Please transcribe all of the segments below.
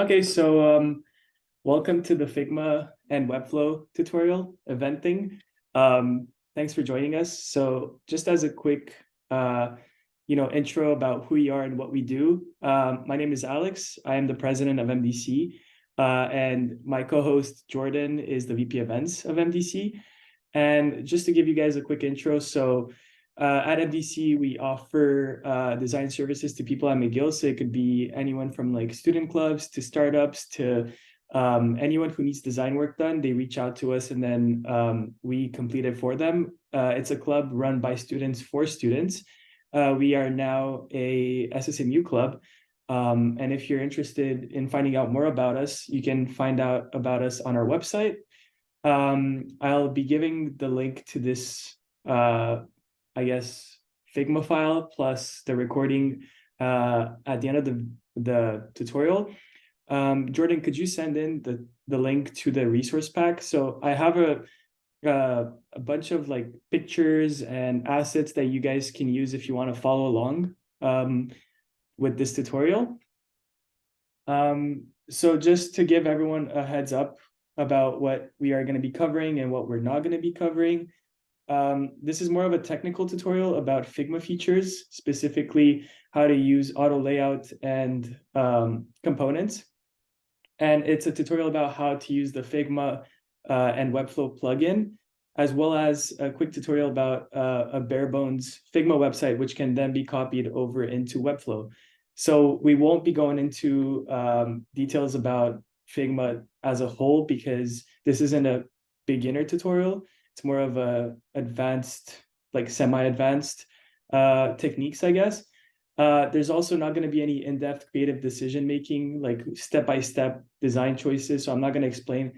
Okay, so welcome to the Figma and Webflow tutorial event thing. Thanks for joining us. So just as a quick intro about who we are and what we do. My name is Alex. I am the president of MDC. And my co-host Jordan is the VP events of MDC. And just to give you guys a quick intro, so at MDC, we offer design services to people at McGill. So it could be anyone from like student clubs to startups to anyone who needs design work done. They reach out to us and then we complete it for them. It's a club run by students for students. We are now a SSMU club. And if you're interested in finding out more about us, you can find out about us on our website. I'll be giving the link to this Figma file plus the recording at the end of the tutorial. Jordan, could you send in the link to the resource pack? So I have a bunch of like pictures and assets that you guys can use if you want to follow along with this tutorial. So just to give everyone a heads up about what we are going to be covering and what we're not going to be covering. This is more of a technical tutorial about Figma features, specifically how to use auto layout and components. And it's a tutorial about how to use the Figma and Webflow plugin, as well as a quick tutorial about a bare bones Figma website, which can then be copied over into Webflow. So we won't be going into details about Figma as a whole, because this isn't a beginner tutorial. It's more of a advanced, like semi-advanced techniques, I guess. There's also not going to be any in-depth creative decision-making, like step-by-step design choices. So I'm not going to explain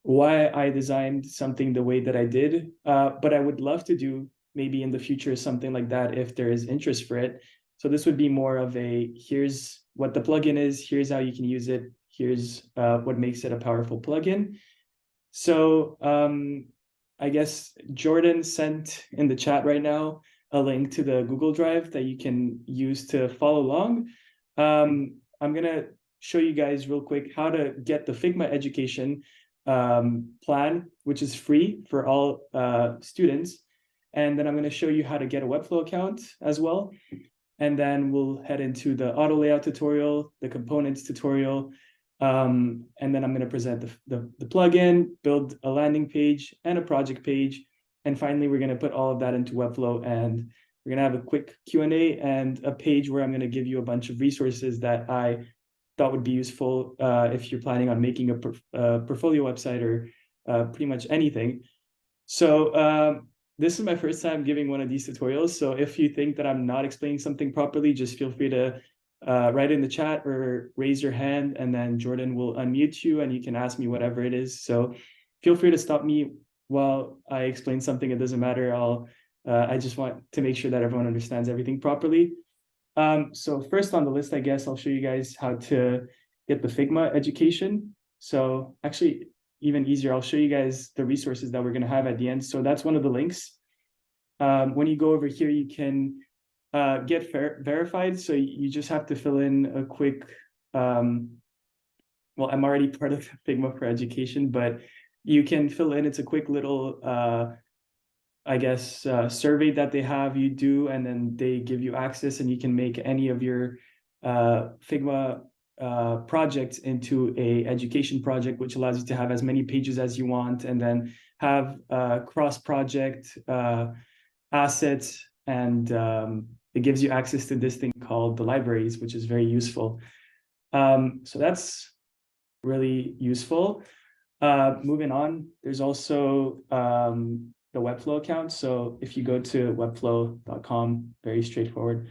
why I designed something the way that I did. But I would love to do maybe in the future something like that if there is interest for it. So this would be more of a, here's what the plugin is, here's how you can use it, here's what makes it a powerful plugin. So I guess Jordan sent in the chat right now a link to the Google Drive that you can use to follow along. I'm going to show you guys real quick how to get the Figma education plan, which is free for all students. And then I'm going to show you how to get a Webflow account as well. And then we'll head into the auto layout tutorial, the components tutorial, and then I'm going to present the plugin, build a landing page and a project page. And finally, we're going to put all of that into Webflow, and we're going to have a quick Q&A and a page where I'm going to give you a bunch of resources that I thought would be useful if you're planning on making a portfolio website or pretty much anything. So this is my first time giving one of these tutorials. So if you think that I'm not explaining something properly, just feel free to write in the chat or raise your hand, and then Jordan will unmute you and you can ask me whatever it is. So feel free to stop me while I explain something. It doesn't matter. I just want to make sure that everyone understands everything properly. So first on the list, I guess I'll show you guys how to get the Figma education. So actually, even easier, I'll show you guys the resources that we're going to have at the end. So that's one of the links. When you go over here, you can get verified. So you just have to fill in a quick, well, I'm already part of Figma for Education, but you can fill in, it's a quick little, survey that they have you do, and then they give you access and you can make any of your Figma projects into a education project, which allows you to have as many pages as you want, and then have cross-project assets, and it gives you access to this thing called the libraries, which is very useful. So that's really useful. Moving on, there's also the Webflow account. So if you go to webflow.com, very straightforward.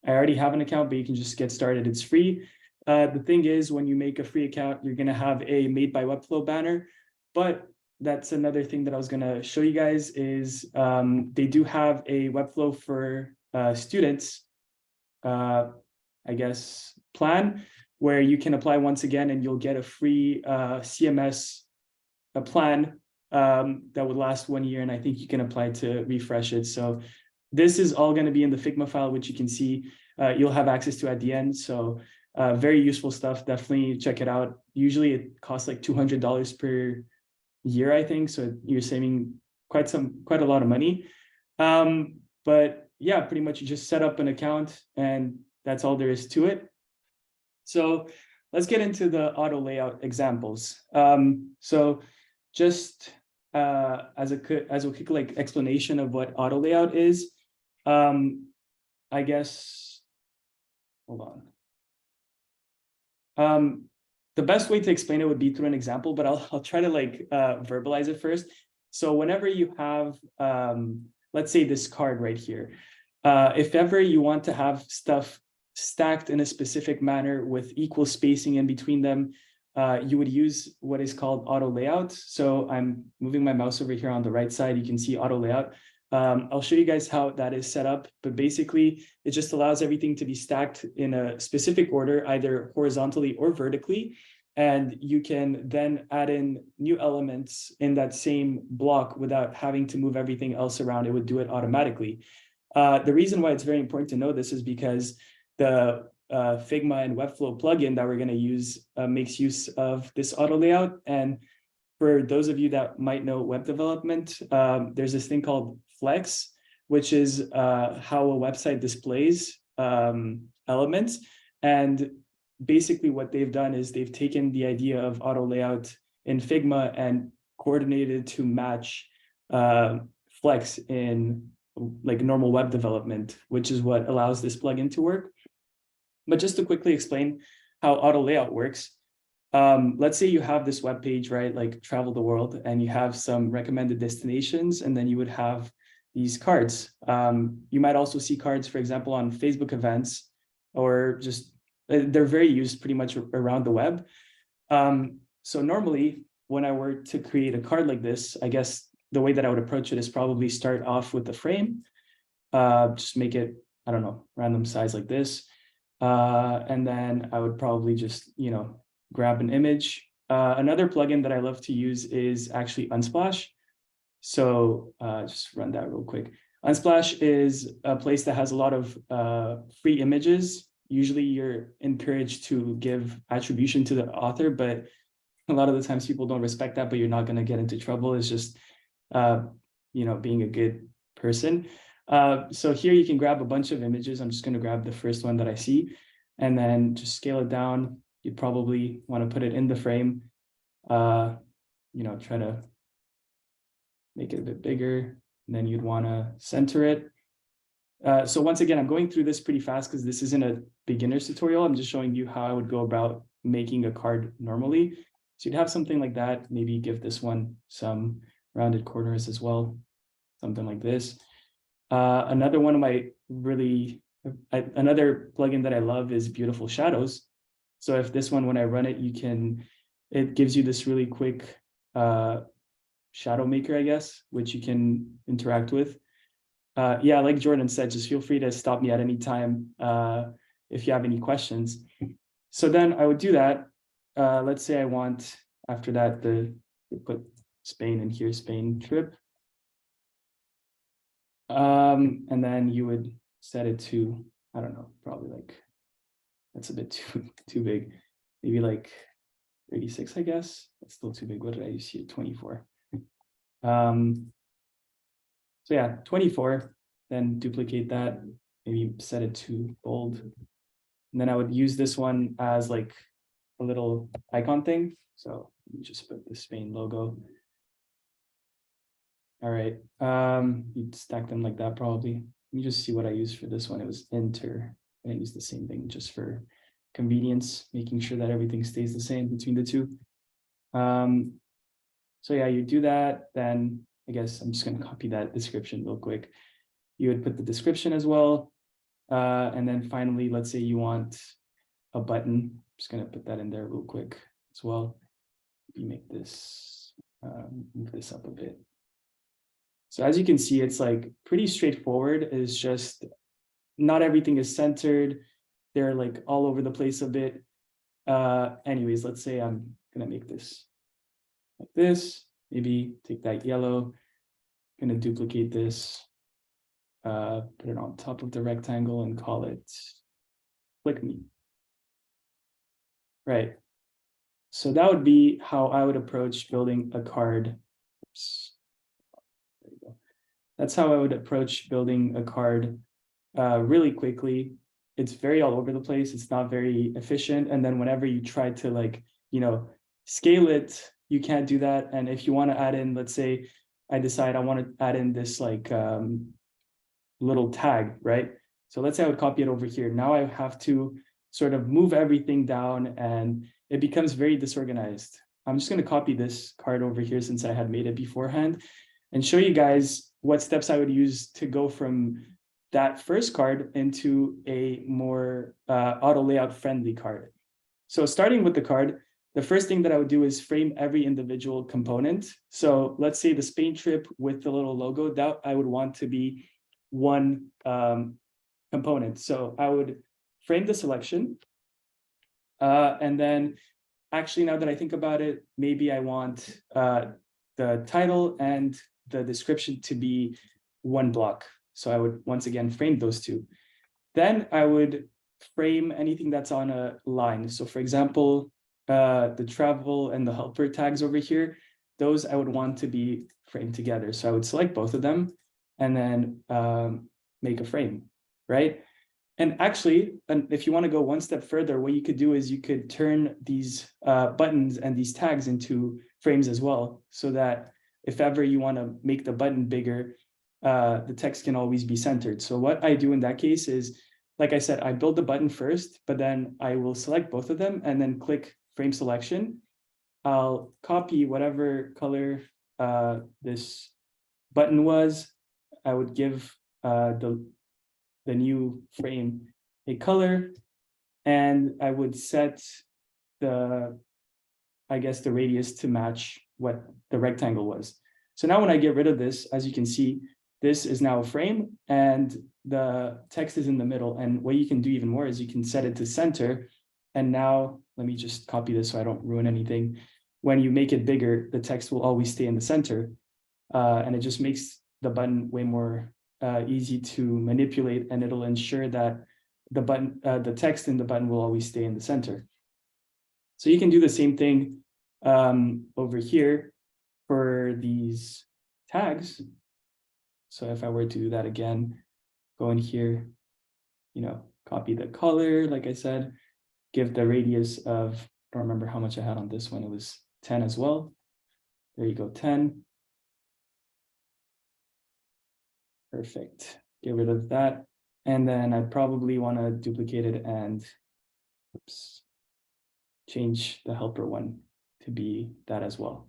I already have an account, but you can just get started. It's free. The thing is, when you make a free account, you're going to have a Made by Webflow banner. But that's another thing that I was going to show you guys is they do have a Webflow for students, plan, where you can apply once again and you'll get a free CMS plan that would last 1 year. And I think you can apply to refresh it. So this is all going to be in the Figma file, which you can see you'll have access to at the end. So Very useful stuff. Definitely check it out. Usually it costs like $200 per year, I think. So you're saving quite a lot of money. But yeah, pretty much you just set up an account and that's all there is to it. So let's get into the auto layout examples. So just as a quick like explanation of what auto layout is, I guess, hold on. The best way to explain it would be through an example, but I'll try to like verbalize it first. So whenever you have, let's say this card right here, if ever you want to have stuff stacked in a specific manner with equal spacing in between them, you would use what is called auto layout. So I'm moving my mouse over here on the right side. You can see auto layout. I'll show you guys how that is set up, but basically it just allows everything to be stacked in a specific order, either horizontally or vertically. And you can then add in new elements in that same block without having to move everything else around. It would do it automatically. The reason why it's very important to know this is because the Figma and Webflow plugin that we're going to use makes use of this auto layout. And for those of you that might know web development, there's this thing called Flex, which is how a website displays elements. And basically what they've done is they've taken the idea of auto layout in Figma and coordinated to match Flex in like normal web development, which is what allows this plugin to work. But just to quickly explain how auto layout works, let's say you have this web page, right? Like travel the world, and you have some recommended destinations, and then you would have these cards. You might also see cards, for example, on Facebook events, or just they're very used pretty much around the web. So normally, when I were to create a card like this, I guess the way that I would approach it is probably start off with the frame, just make it, I don't know, random size like this. And then I would probably just, grab an image. Another plugin that I love to use is actually Unsplash. So just run that real quick. Unsplash is a place that has a lot of free images. Usually you're encouraged to give attribution to the author, but a lot of the times people don't respect that, but you're not going to get into trouble. It's just, being a good person. So here you can grab a bunch of images. I'm just going to grab the first one that I see and then just scale it down. You'd probably want to put it in the frame, try to make it a bit bigger, and then you'd want to center it. So once again, I'm going through this pretty fast because this isn't a beginner's tutorial. I'm just showing you how I would go about making a card normally. So you'd have something like that, maybe give this one some rounded corners as well, something like this. Another one of my another plugin that I love is Beautiful Shadows. So if this one, when I run it, it gives you this really quick shadow maker, I guess, which you can interact with. Yeah, like Jordan said, just feel free to stop me at any time if you have any questions. So then I would do that. Let's say I want, after that, put Spain in here, Spain trip. And then you would set it to, I don't know, probably like, that's a bit too big. Maybe like 36, I guess. That's still too big. What did I use here? 24. So yeah, 24, then duplicate that, maybe set it to bold. And then I would use this one as like a little icon thing. So let me just put the Spain logo. All right, you'd stack them like that probably. Let me just see what I used for this one. It was enter. I use the same thing just for convenience, making sure that everything stays the same between the two. So yeah, you do that, then I guess I'm just going to copy that description real quick. You would put the description as well. And then finally, let's say you want a button. I'm just going to put that in there real quick as well. You make this, move this up a bit. So as you can see, it's like pretty straightforward. It's just not everything is centered. They're like all over the place a bit. Anyways, let's say I'm going to make this like this. Maybe take that yellow. I'm going to duplicate this. Put it on top of the rectangle and call it Click Me. right? So that would be how I would approach building a card. Oops. There you go. That's how I would approach building a card really quickly. It's very all over the place. It's not very efficient. And then whenever you try to like, scale it, you can't do that. And if you want to add in, let's say I decide I want to add in this like little tag, right? So let's say I would copy it over here. Now I have to sort of move everything down and it becomes very disorganized. I'm just going to copy this card over here since I had made it beforehand and show you guys what steps I would use to go from that first card into a more auto layout friendly card. So starting with the card, the first thing that I would do is frame every individual component. So let's say the Spain trip with the little logo, that I would want to be one component. So I would frame the selection. And then actually, now that I think about it, maybe I want the title and the description to be one block. So I would once again frame those two. Then I would frame anything that's on a line. So for example, the travel and the helper tags over here, those I would want to be framed together. So I would select both of them and then make a frame, right? And actually, if you want to go one step further, what you could do is you could turn these buttons and these tags into frames as well, so that if ever you want to make the button bigger, the text can always be centered. So what I do in that case is, like I said, I build the button first, but then I will select both of them and then click frame selection. I'll copy whatever color this button was. I would give the new frame a color, and I would set the radius to match what the rectangle was. So now when I get rid of this, as you can see, this is now a frame and the text is in the middle. And what you can do even more is you can set it to center. And now let me just copy this so I don't ruin anything. When you make it bigger, the text will always stay in the center. And it just makes the button way more easy to manipulate, and it'll ensure that the button, the text in the button will always stay in the center. So you can do the same thing over here for these tags. So if I were to do that again, go in here, copy the color, like I said, give the radius of, I don't remember how much I had on this one. It was 10 as well. There you go, 10. Perfect. Get rid of that. And then I'd probably want to duplicate it and change the helper one to be that as well.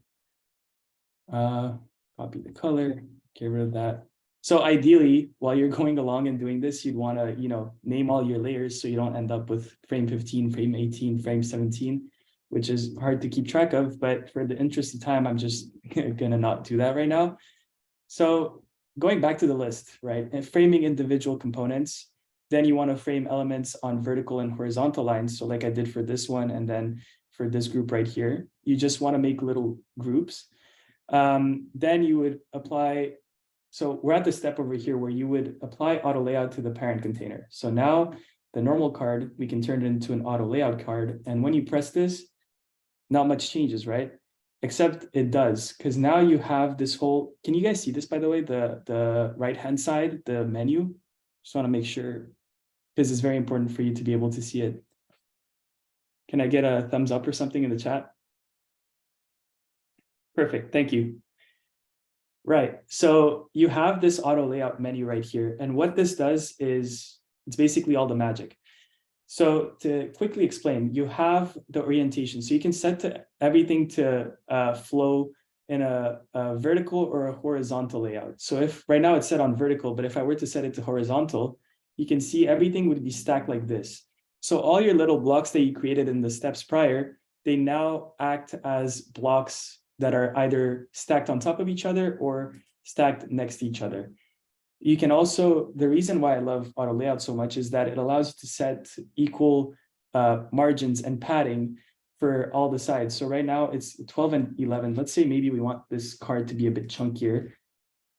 Copy the color, get rid of that. So ideally, while you're going along and doing this, you'd want to, name all your layers so you don't end up with frame 15, frame 18, frame 17, which is hard to keep track of. But for the interest of time, I'm just gonna not do that right now. So going back to the list, right, and framing individual components, then you want to frame elements on vertical and horizontal lines. So like I did for this one, and then for this group right here, you just want to make little groups. Then you would apply, so we're at the step over here where you would apply auto layout to the parent container. So now the normal card, we can turn it into an auto layout card. And when you press this, not much changes, right? Except it does, because now you have this whole, can you guys see this, by the way, the right-hand side, the menu? Just want to make sure, because it's very important for you to be able to see it. Can I get a thumbs up or something in the chat? Perfect, thank you. Right, so you have this auto layout menu right here. And what this does is, it's basically all the magic. So to quickly explain, you have the orientation. So you can set everything to flow in a vertical or a horizontal layout. So if right now it's set on vertical, but if I were to set it to horizontal, you can see everything would be stacked like this. So all your little blocks that you created in the steps prior, they now act as blocks that are either stacked on top of each other or stacked next to each other. You can also, the reason why I love auto layout so much is that it allows you to set equal margins and padding for all the sides. So right now it's 12 and 11. Let's say maybe we want this card to be a bit chunkier.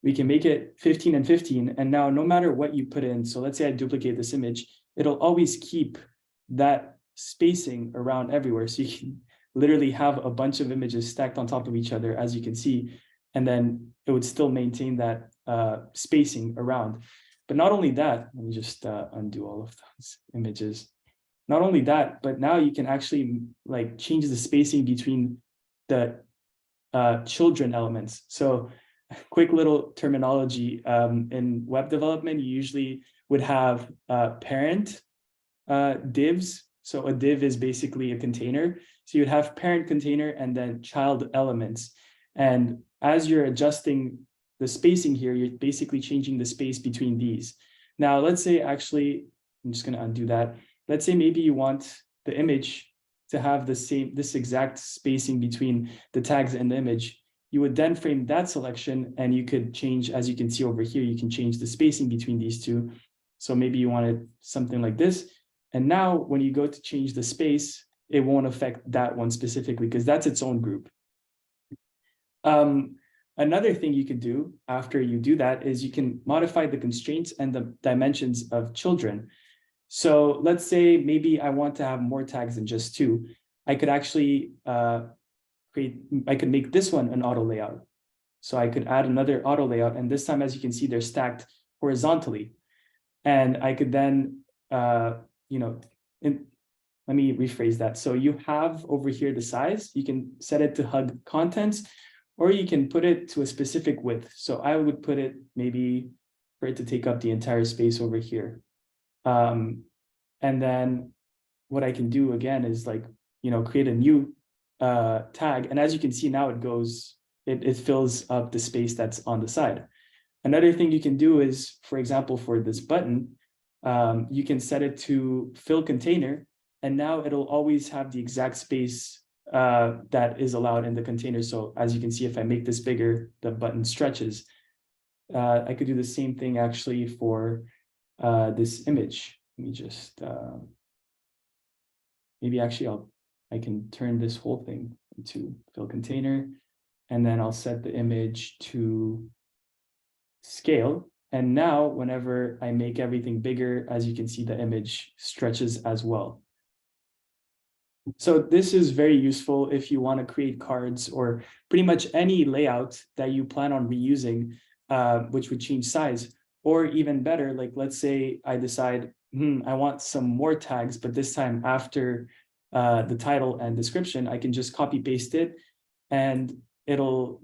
We can make it 15 and 15. And now no matter what you put in, so let's say I duplicate this image, it'll always keep that spacing around everywhere. So you can literally have a bunch of images stacked on top of each other, as you can see, and then it would still maintain that spacing around. But not only that, let me just undo all of those images. Not only that, but now you can actually like change the spacing between the children elements. So quick little terminology, in web development, you usually would have parent divs. So a div is basically a container. So you'd have parent container and then child elements. And as you're adjusting the spacing here, you're basically changing the space between these. Now, let's say actually, I'm just going to undo that. Let's say maybe you want the image to have this exact spacing between the tags and the image. You would then frame that selection and you could change, as you can see over here, you can change the spacing between these two. So maybe you wanted something like this. And now when you go to change the space, it won't affect that one specifically because that's its own group. Another thing you could do after you do that is you can modify the constraints and the dimensions of children. So let's say maybe I want to have more tags than just 2. I could actually I could make this one an auto layout. So I could add another auto layout. And this time, as you can see, they're stacked horizontally. And I could then, let me rephrase that. So you have over here the size, you can set it to hug contents, or you can put it to a specific width. So I would put it maybe for it to take up the entire space over here. And then what I can do again is like, create a new tag. And as you can see now, it fills up the space that's on the side. Another thing you can do is, for example, for this button, you can set it to fill container, and now it'll always have the exact space that is allowed in the container. So as you can see, if I make this bigger, the button stretches. I could do the same thing actually for this image. Let me just, maybe actually I can turn this whole thing into fill container, and then I'll set the image to scale. And now whenever I make everything bigger, as you can see, the image stretches as well. So this is very useful if you want to create cards or pretty much any layout that you plan on reusing, which would change size. Or even better, like let's say I decide, I want some more tags, but this time after the title and description, I can just copy paste it and it'll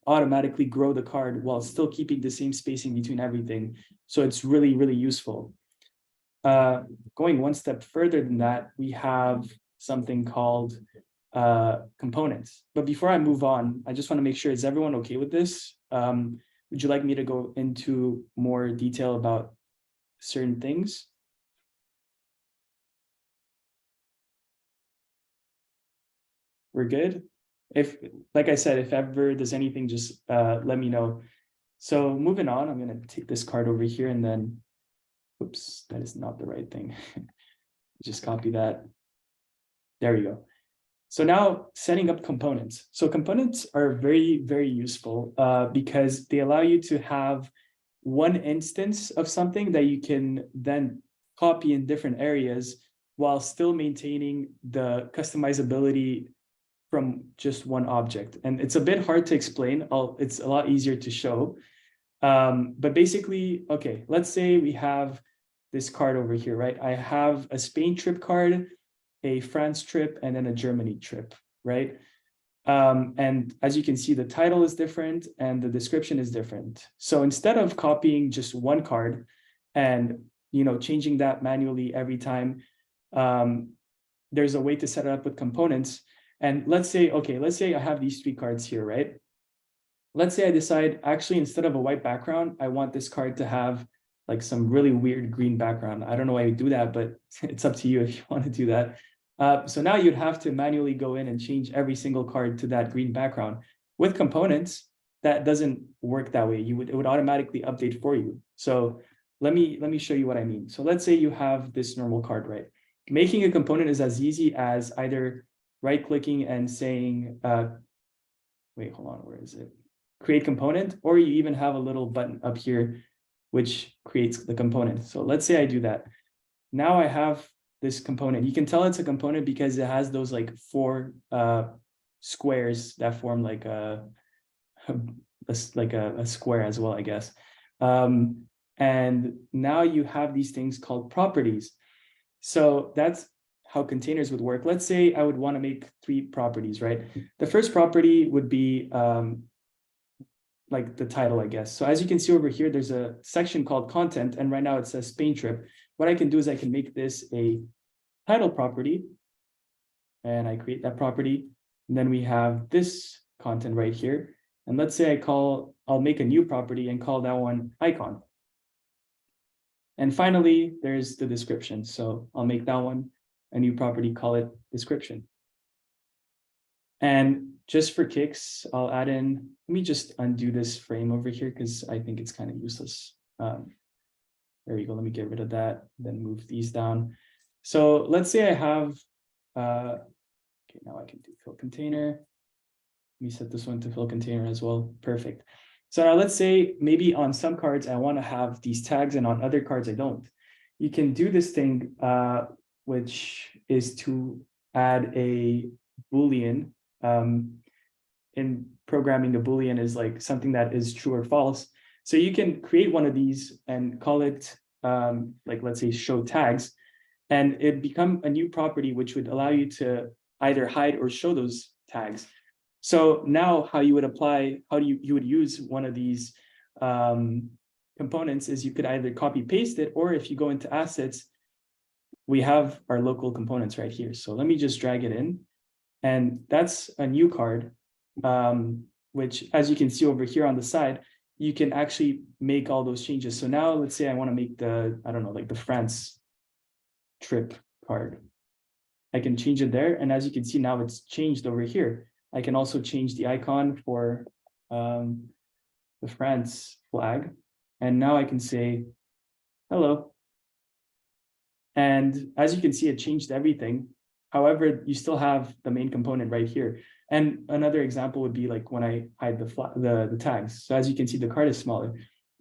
automatically grow the card while still keeping the same spacing between everything. So it's really, really useful. Going one step further than that, we have something called components. But before I move on, I just want to make sure, is everyone okay with this? Would you like me to go into more detail about certain things? We're good? If, like I said, if ever there's anything, just let me know. So moving on, I'm going to take this card over here and then, oops, that is not the right thing. Just copy that. There we go. So now setting up components. So components are very, very useful because they allow you to have one instance of something that you can then copy in different areas while still maintaining the customizability from just one object. And it's a bit hard to explain. It's a lot easier to show. But basically, okay, let's say we have this card over here, right? I have a Spain trip card, a France trip, and then a Germany trip, right? And as you can see, the title is different and the description is different. So instead of copying just one card and changing that manually every time, there's a way to set it up with components. And let's say I have these 3 cards here, right? Let's say I decide, actually, instead of a white background, I want this card to have like some really weird green background. I don't know why you do that, but it's up to you if you want to do that. So now you'd have to manually go in and change every single card to that green background. With components, that doesn't work that way. It would automatically update for you. So let me show you what I mean. So let's say you have this normal card, right? Making a component is as easy as either right-clicking and saying, wait, hold on, where is it? Create component, or you even have a little button up here which creates the component. So let's say I do that. Now I have this component. You can tell it's a component because it has those like four squares that form like a square as well, I guess. And now you have these things called properties. So that's how containers would work. Let's say I would want to make 3 properties, right? The first property would be like the title, I guess. So as you can see over here, there's a section called content, and right now it says Spain trip. What I can do is I can make this a title property, and I create that property. And then we have this content right here. And let's say I'll make a new property and call that one icon. And finally, there's the description. So I'll make that one a new property, call it description. And just for kicks, I'll add in, let me just undo this frame over here because I think it's kind of useless. There you go. Let me get rid of that, then move these down. So let's say I have, okay, now I can do fill container. Let me set this one to fill container as well. Perfect. So now let's say maybe on some cards, I want to have these tags and on other cards, I don't. You can do this thing, which is to add a Boolean. In programming, a Boolean is like something that is true or false. So you can create one of these and call it like, let's say, show tags, and it become a new property, which would allow you to either hide or show those tags. So now how you would apply, you would use one of these components is you could either copy paste it, or if you go into assets, we have our local components right here. So let me just drag it in, and that's a new card, which as you can see over here on the side, you can actually make all those changes. So now let's say I want to make the, I don't know, like the France trip card. I can change it there. And as you can see, now it's changed over here. I can also change the icon for the France flag. And now I can say, hello. And as you can see, it changed everything. However, you still have the main component right here. And another example would be like when I hide the tags. So as you can see, the card is smaller.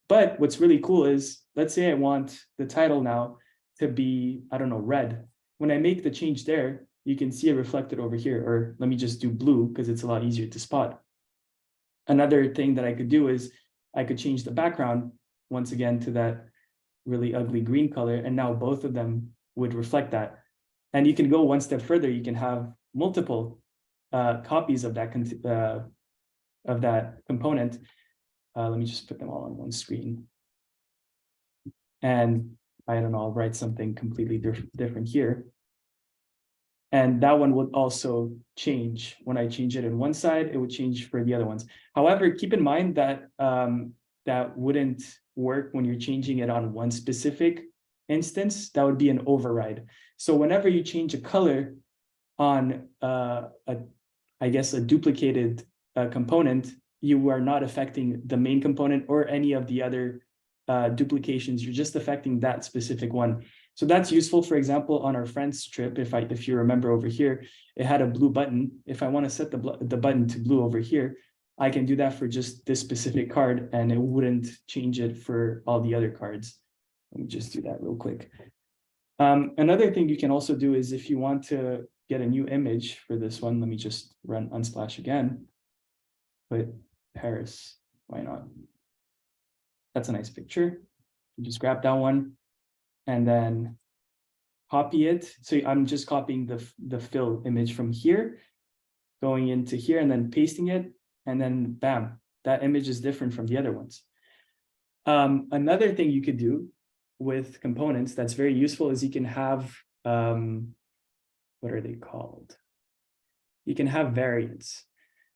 But what's really cool is, let's say I want the title now to be, I don't know, red. When I make the change there, you can see it reflected over here, or let me just do blue because it's a lot easier to spot. Another thing that I could do is I could change the background once again to that really ugly green color. And now both of them would reflect that. And you can go one step further. You can have multiple copies of that component. Let me just put them all on one screen. And I don't know, I'll write something completely different here. And that one would also change. When I change it in one side, it would change for the other ones. However, keep in mind that that wouldn't work when you're changing it on one specific instance. That would be an override. So whenever you change a color on I guess a duplicated component, you are not affecting the main component or any of the other duplications. You're just affecting that specific one. So that's useful. For example, on our friend's trip, if you remember over here, it had a blue button. If I want to set the button to blue over here, I can do that for just this specific card, and it wouldn't change it for all the other cards. Let me just do that real quick. Another thing you can also do is if you want to get a new image for this one, let me just run Unsplash again. Put Paris, why not? That's a nice picture. You just grab that one and then copy it. So I'm just copying the fill image from here, going into here and then pasting it. And then bam, that image is different from the other ones. Another thing you could do with components that's very useful is you can have, what are they called? You can have variants.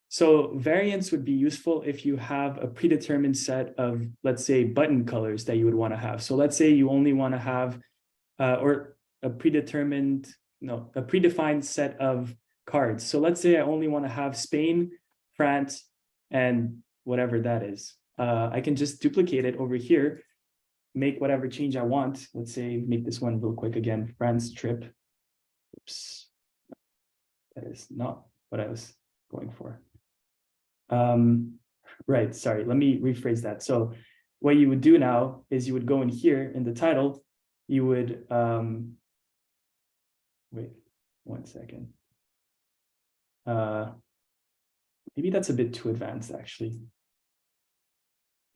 So variants would be useful if you have a predetermined set of, let's say, button colors that you would want to have. So let's say you only want to have, or a predefined set of cards. So let's say I only want to have Spain, France, and whatever that is. I can just duplicate it over here, make whatever change I want. Let's say, make this one real quick again, France trip. Oops, that is not what I was going for. Right, sorry, let me rephrase that. So what you would do now is you would go in here in the title, you would Wait 1 second. Maybe that's a bit too advanced, actually.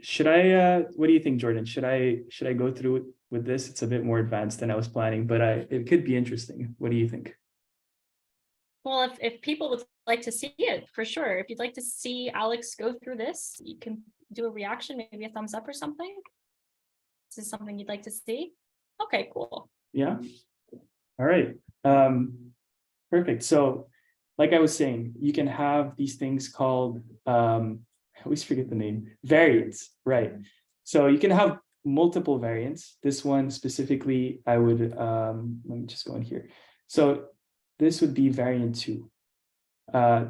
Should I, what do you think, Jordan? Should I go through with this? It's a bit more advanced than I was planning, but it could be interesting. What do you think? Well, if people would like to see it, for sure. If you'd like to see Alex go through this, you can do a reaction, maybe a thumbs up or something. This is something you'd like to see? Okay, cool. Yeah. All right. Perfect. So like I was saying, you can have these things called, I always forget the name, variants, right? So you can have multiple variants. This one specifically, I would, let me just go in here. So this would be variant 2.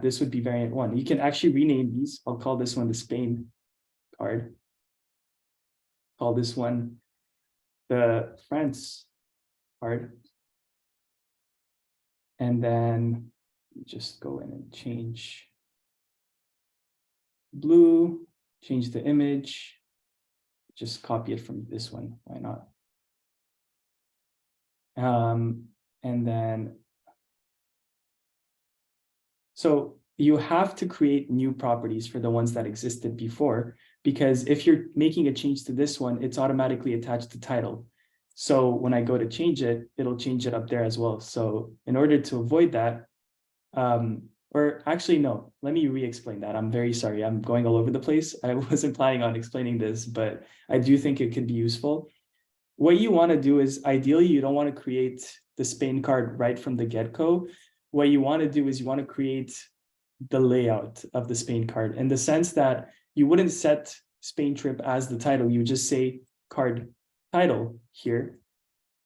This would be variant 1. You can actually rename these. I'll call this one the Spain card. Call this one the France card. And then just go in and change blue, change the image, just copy it from this one. Why not? And then, so you have to create new properties for the ones that existed before, because if you're making a change to this one, it's automatically attached to title. So when I go to change it, it'll change it up there as well. So in order to avoid that, or actually, no, let me re-explain that. I'm very sorry. I'm going all over the place. I wasn't planning on explaining this, but I do think it could be useful. What you want to do is, ideally, you don't want to create the Spain card right from the get-go. What you want to do is you want to create the layout of the Spain card, in the sense that you wouldn't set Spain trip as the title. You would just say card title here,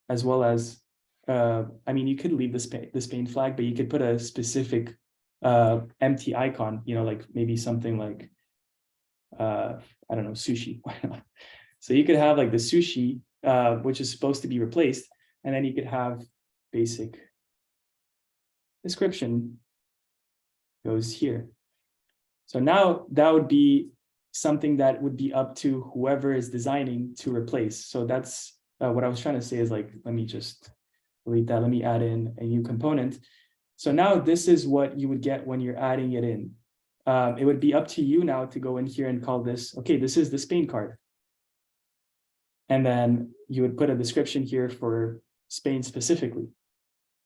as well as, I mean, you could leave the Spain flag, but you could put a specific empty icon, you know, like maybe something like, I don't know, sushi. Why not? So you could have like the sushi, which is supposed to be replaced, and then you could have basic description goes here. So now that would be something that would be up to whoever is designing to replace. So that's what I was trying to say is, like, let me just delete that. Let me add in a new component. So now this is what you would get when you're adding it in. It would be up to you now to go in here and call this, okay, this is the Spain card. And then you would put a description here for Spain specifically.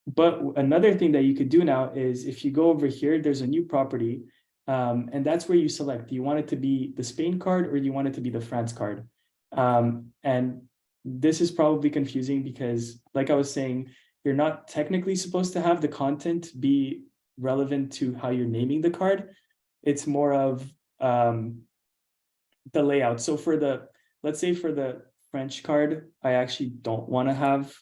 But another thing that you could do now is, if you go over here, there's a new property, and that's where you select, do you want it to be the Spain card or do you want it to be the France card? And this is probably confusing because, like I was saying, you're not technically supposed to have the content be relevant to how you're naming the card. It's more of the layout. So for the, let's say for the French card, I actually don't want to have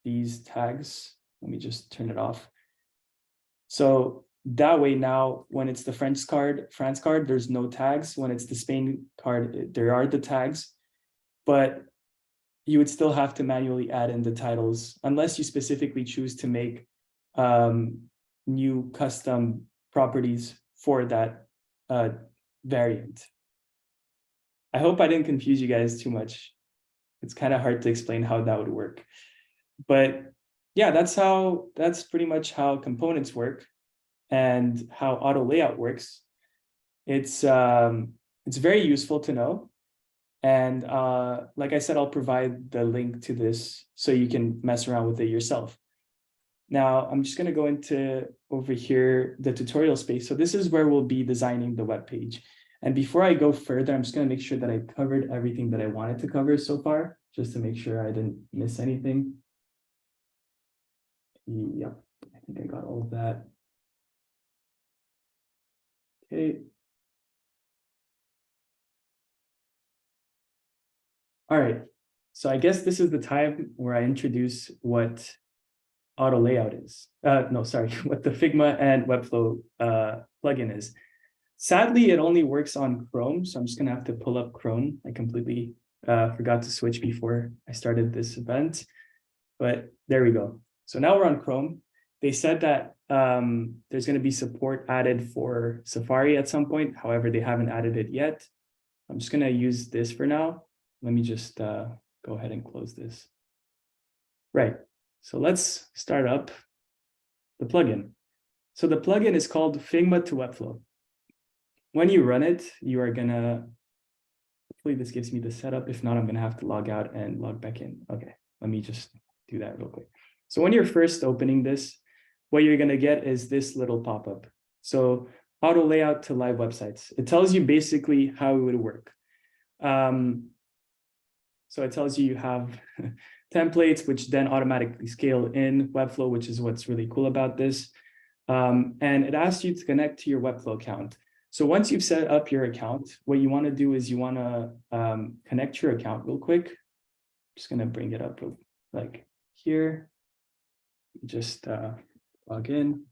these tags. Let me just turn it off. So that way now, when it's the France card, there's no tags. When it's the Spain card, there are the tags, but you would still have to manually add in the titles unless you specifically choose to make new custom properties for that variant. I hope I didn't confuse you guys too much. It's kind of hard to explain how that would work. But yeah, that's pretty much how components work and how auto layout works. It's very useful to know. And like I said, I'll provide the link to this so you can mess around with it yourself. Now, I'm just going to go into over here, the tutorial space. So this is where we'll be designing the web page. And before I go further, I'm just going to make sure that I covered everything that I wanted to cover so far, just to make sure I didn't miss anything. Yep, I think I got all of that. Okay. All right, so I guess this is the time where I introduce what auto layout is. No, sorry, what the Figma and Webflow plugin is. Sadly, it only works on Chrome, so I'm just gonna have to pull up Chrome. I completely forgot to switch before I started this event, but there we go. So now we're on Chrome. They said that there's gonna be support added for Safari at some point. However, they haven't added it yet. I'm just gonna use this for now. Let me just go ahead and close this. Right. So let's start up the plugin. So the plugin is called Figma to Webflow. When you run it, you are gonna, hopefully this gives me the setup. If not, I'm gonna have to log out and log back in. Okay, let me just do that real quick. So when you're first opening this, what you're gonna get is this little pop-up. So auto layout to live websites. It tells you basically how it would work. So it tells you have templates, which then automatically scale in Webflow, which is what's really cool about this. And it asks you to connect to your Webflow account. So once you've set up your account, what you want to do is you want to connect your account real quick. I'm just going to bring it up like here. Just log in.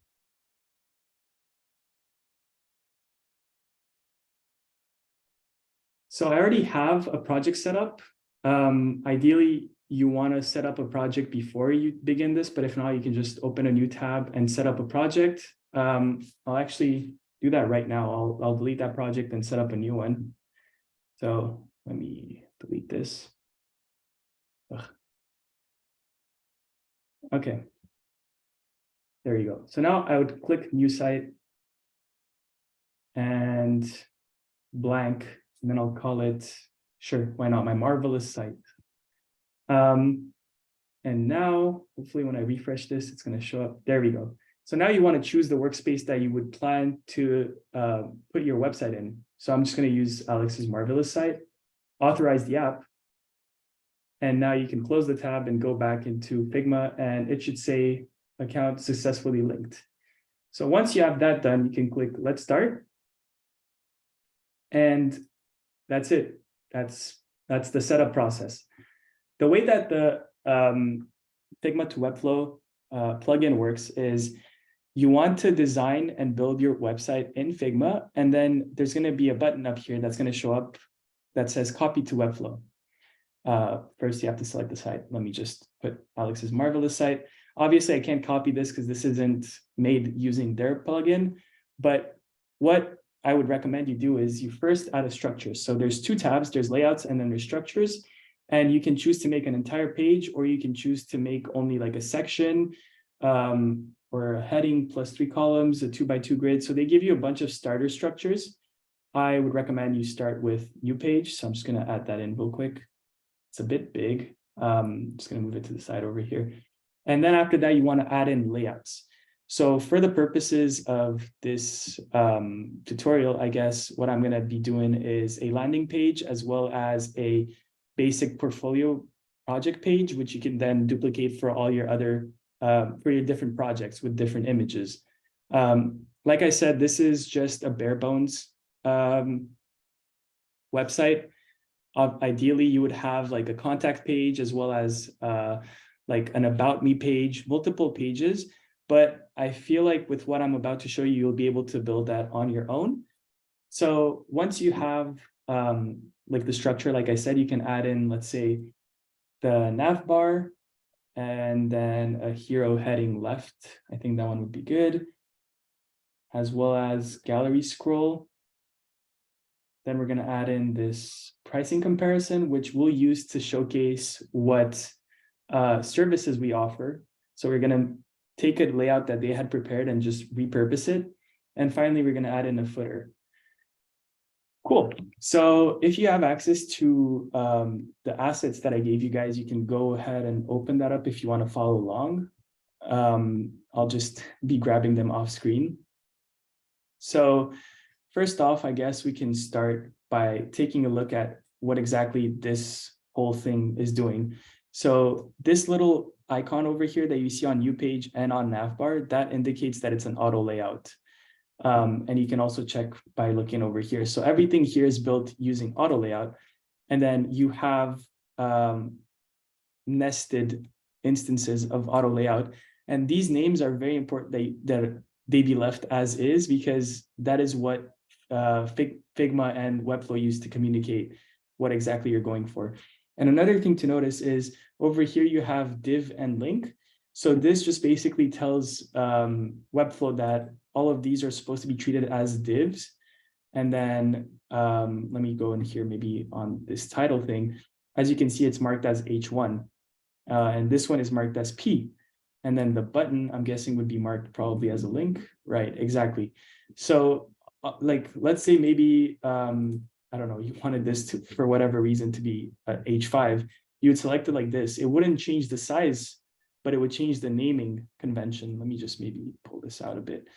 So I already have a project set up. Ideally, you want to set up a project before you begin this, but if not, you can just open a new tab and set up a project. I'll actually do that right now. I'll delete that project and set up a new one. So let me delete this. Ugh. Okay. There you go. So now I would click new site and blank, and then I'll call it, sure, why not, my marvelous site. And now, hopefully when I refresh this, it's going to show up. There we go. So now you want to choose the workspace that you would plan to put your website in. So I'm just going to use Alex's marvelous site, authorize the app. And now you can close the tab and go back into Figma, and it should say account successfully linked. So once you have that done, you can click let's start. And that's it. That's the setup process. The way that the Figma to Webflow plugin works is you want to design and build your website in Figma, and then there's going to be a button up here that's going to show up that says copy to Webflow. First, you have to select the site. Let me just put Alex's marvelous site. Obviously, I can't copy this because this isn't made using their plugin, but what I would recommend you do is you first add a structure. So there's two tabs, there's layouts and then there's structures. And you can choose to make an entire page, or you can choose to make only like a section or a heading plus 3 columns, a 2x2 grid. So they give you a bunch of starter structures. I would recommend you start with new page. So I'm just going to add that in real quick. It's a bit big. I'm just going to move it to the side over here. And then after that, you want to add in layouts. So for the purposes of this tutorial, I guess what I'm going to be doing is a landing page as well as a basic portfolio project page, which you can then duplicate for all your other, for your different projects with different images. Like I said, this is just a bare bones website. Ideally, you would have like a contact page as well as like an about me page, multiple pages. But I feel like with what I'm about to show you, you'll be able to build that on your own. So once you have like the structure, like I said, you can add in, let's say, the nav bar and then a hero heading left. I think that one would be good, as well as gallery scroll. Then we're going to add in this pricing comparison, which we'll use to showcase what services we offer. So we're going to take a layout that they had prepared and just repurpose it. And finally, we're going to add in a footer. Cool. So if you have access to the assets that I gave you guys, you can go ahead and open that up if you want to follow along. I'll just be grabbing them off screen. So first off, I guess we can start by taking a look at what exactly this whole thing is doing. So this little icon over here that you see on new page and on navbar, that indicates that it's an auto layout. And you can also check by looking over here. So everything here is built using auto layout. And then you have nested instances of auto layout. And these names are very important that they be left as is, because that is what Figma and Webflow use to communicate what exactly you're going for. And another thing to notice is over here, you have div and link. So this just basically tells Webflow that all of these are supposed to be treated as divs. And then let me go in here, maybe on this title thing. As you can see, it's marked as H1. And this one is marked as P. And then the button, I'm guessing, would be marked probably as a link. Right, exactly. So like, let's say maybe, I don't know, you wanted this to, for whatever reason, to be H5, you would select it like this. It wouldn't change the size, but it would change the naming convention. Let me just maybe pull this out a bit.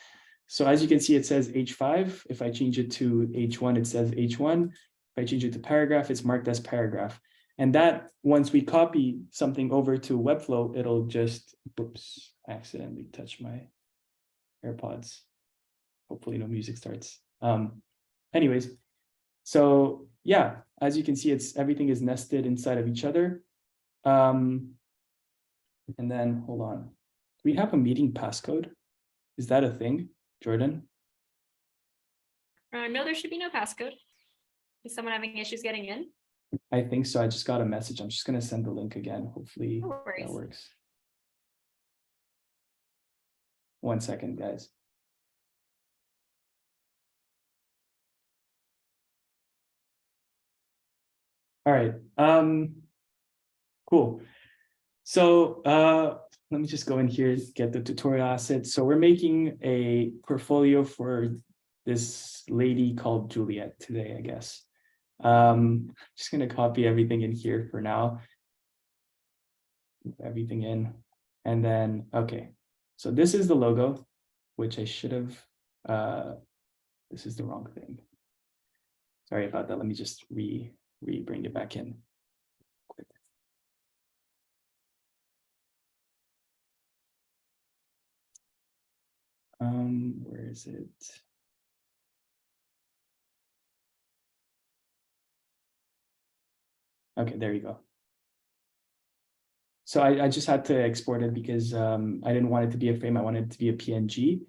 So as you can see, it says H5. If I change it to H1, it says H1. If I change it to paragraph, it's marked as paragraph. And that, once we copy something over to Webflow, it'll just, oops, I accidentally touched my AirPods. Hopefully no music starts. Anyways, so yeah, as you can see, everything is nested inside of each other. And then hold on. Do we have a meeting passcode? Is that a thing, Jordan? No, there should be no passcode. Is someone having issues getting in? I think so. I just got a message. I'm just going to send the link again. Hopefully No worries. that works. 1 second, guys. All right. Cool. So let me just go in here, get the tutorial assets. So we're making a portfolio for this lady called Juliet today, I guess. Just going to copy everything in here for now. Everything in. And then, okay. So this is the logo, which I should have, this is the wrong thing. Sorry about that. Let me just bring it back in. Quick. Where is it? Okay, there you go. So I just had to export it because I didn't want it to be a frame. I wanted it to be a PNG.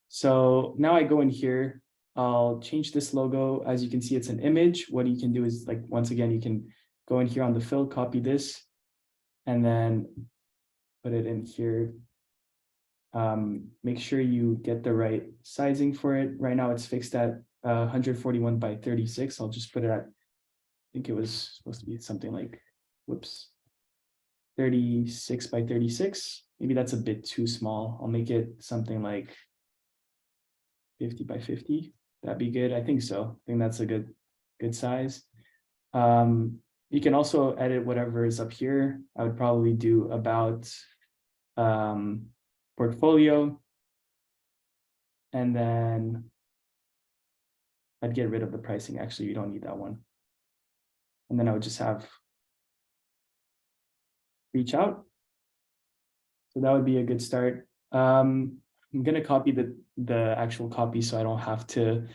So now I go in here, I'll change this logo. As you can see, it's an image. What you can do is, like, once again, you can go in here on the fill, copy this, and then put it in here. Make sure you get the right sizing for it. Right now it's fixed at 141 by 36. I'll just put it at, I think it was supposed to be something like, whoops, 36 by 36. Maybe that's a bit too small. I'll make it something like 50 by 50. That'd be good. I think so. I think that's a good size. You can also edit whatever is up here. I would probably do about portfolio. And then I'd get rid of the pricing. Actually, you don't need that one. And then I would just have reach out. So that would be a good start. I'm going to copy the actual copy so I don't have to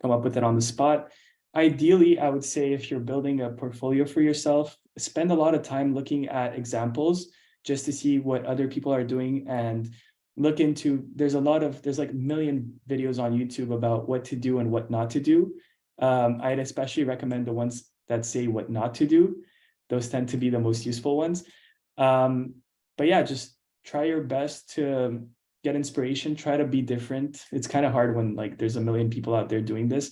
come up with it on the spot. Ideally, I would say if you're building a portfolio for yourself, spend a lot of time looking at examples just to see what other people are doing, and look into, there's like a million videos on YouTube about what to do and what not to do. I'd especially recommend the ones that say what not to do. Those tend to be the most useful ones. But yeah, just try your best to get inspiration, try to be different. It's kind of hard when, like, there's a million people out there doing this,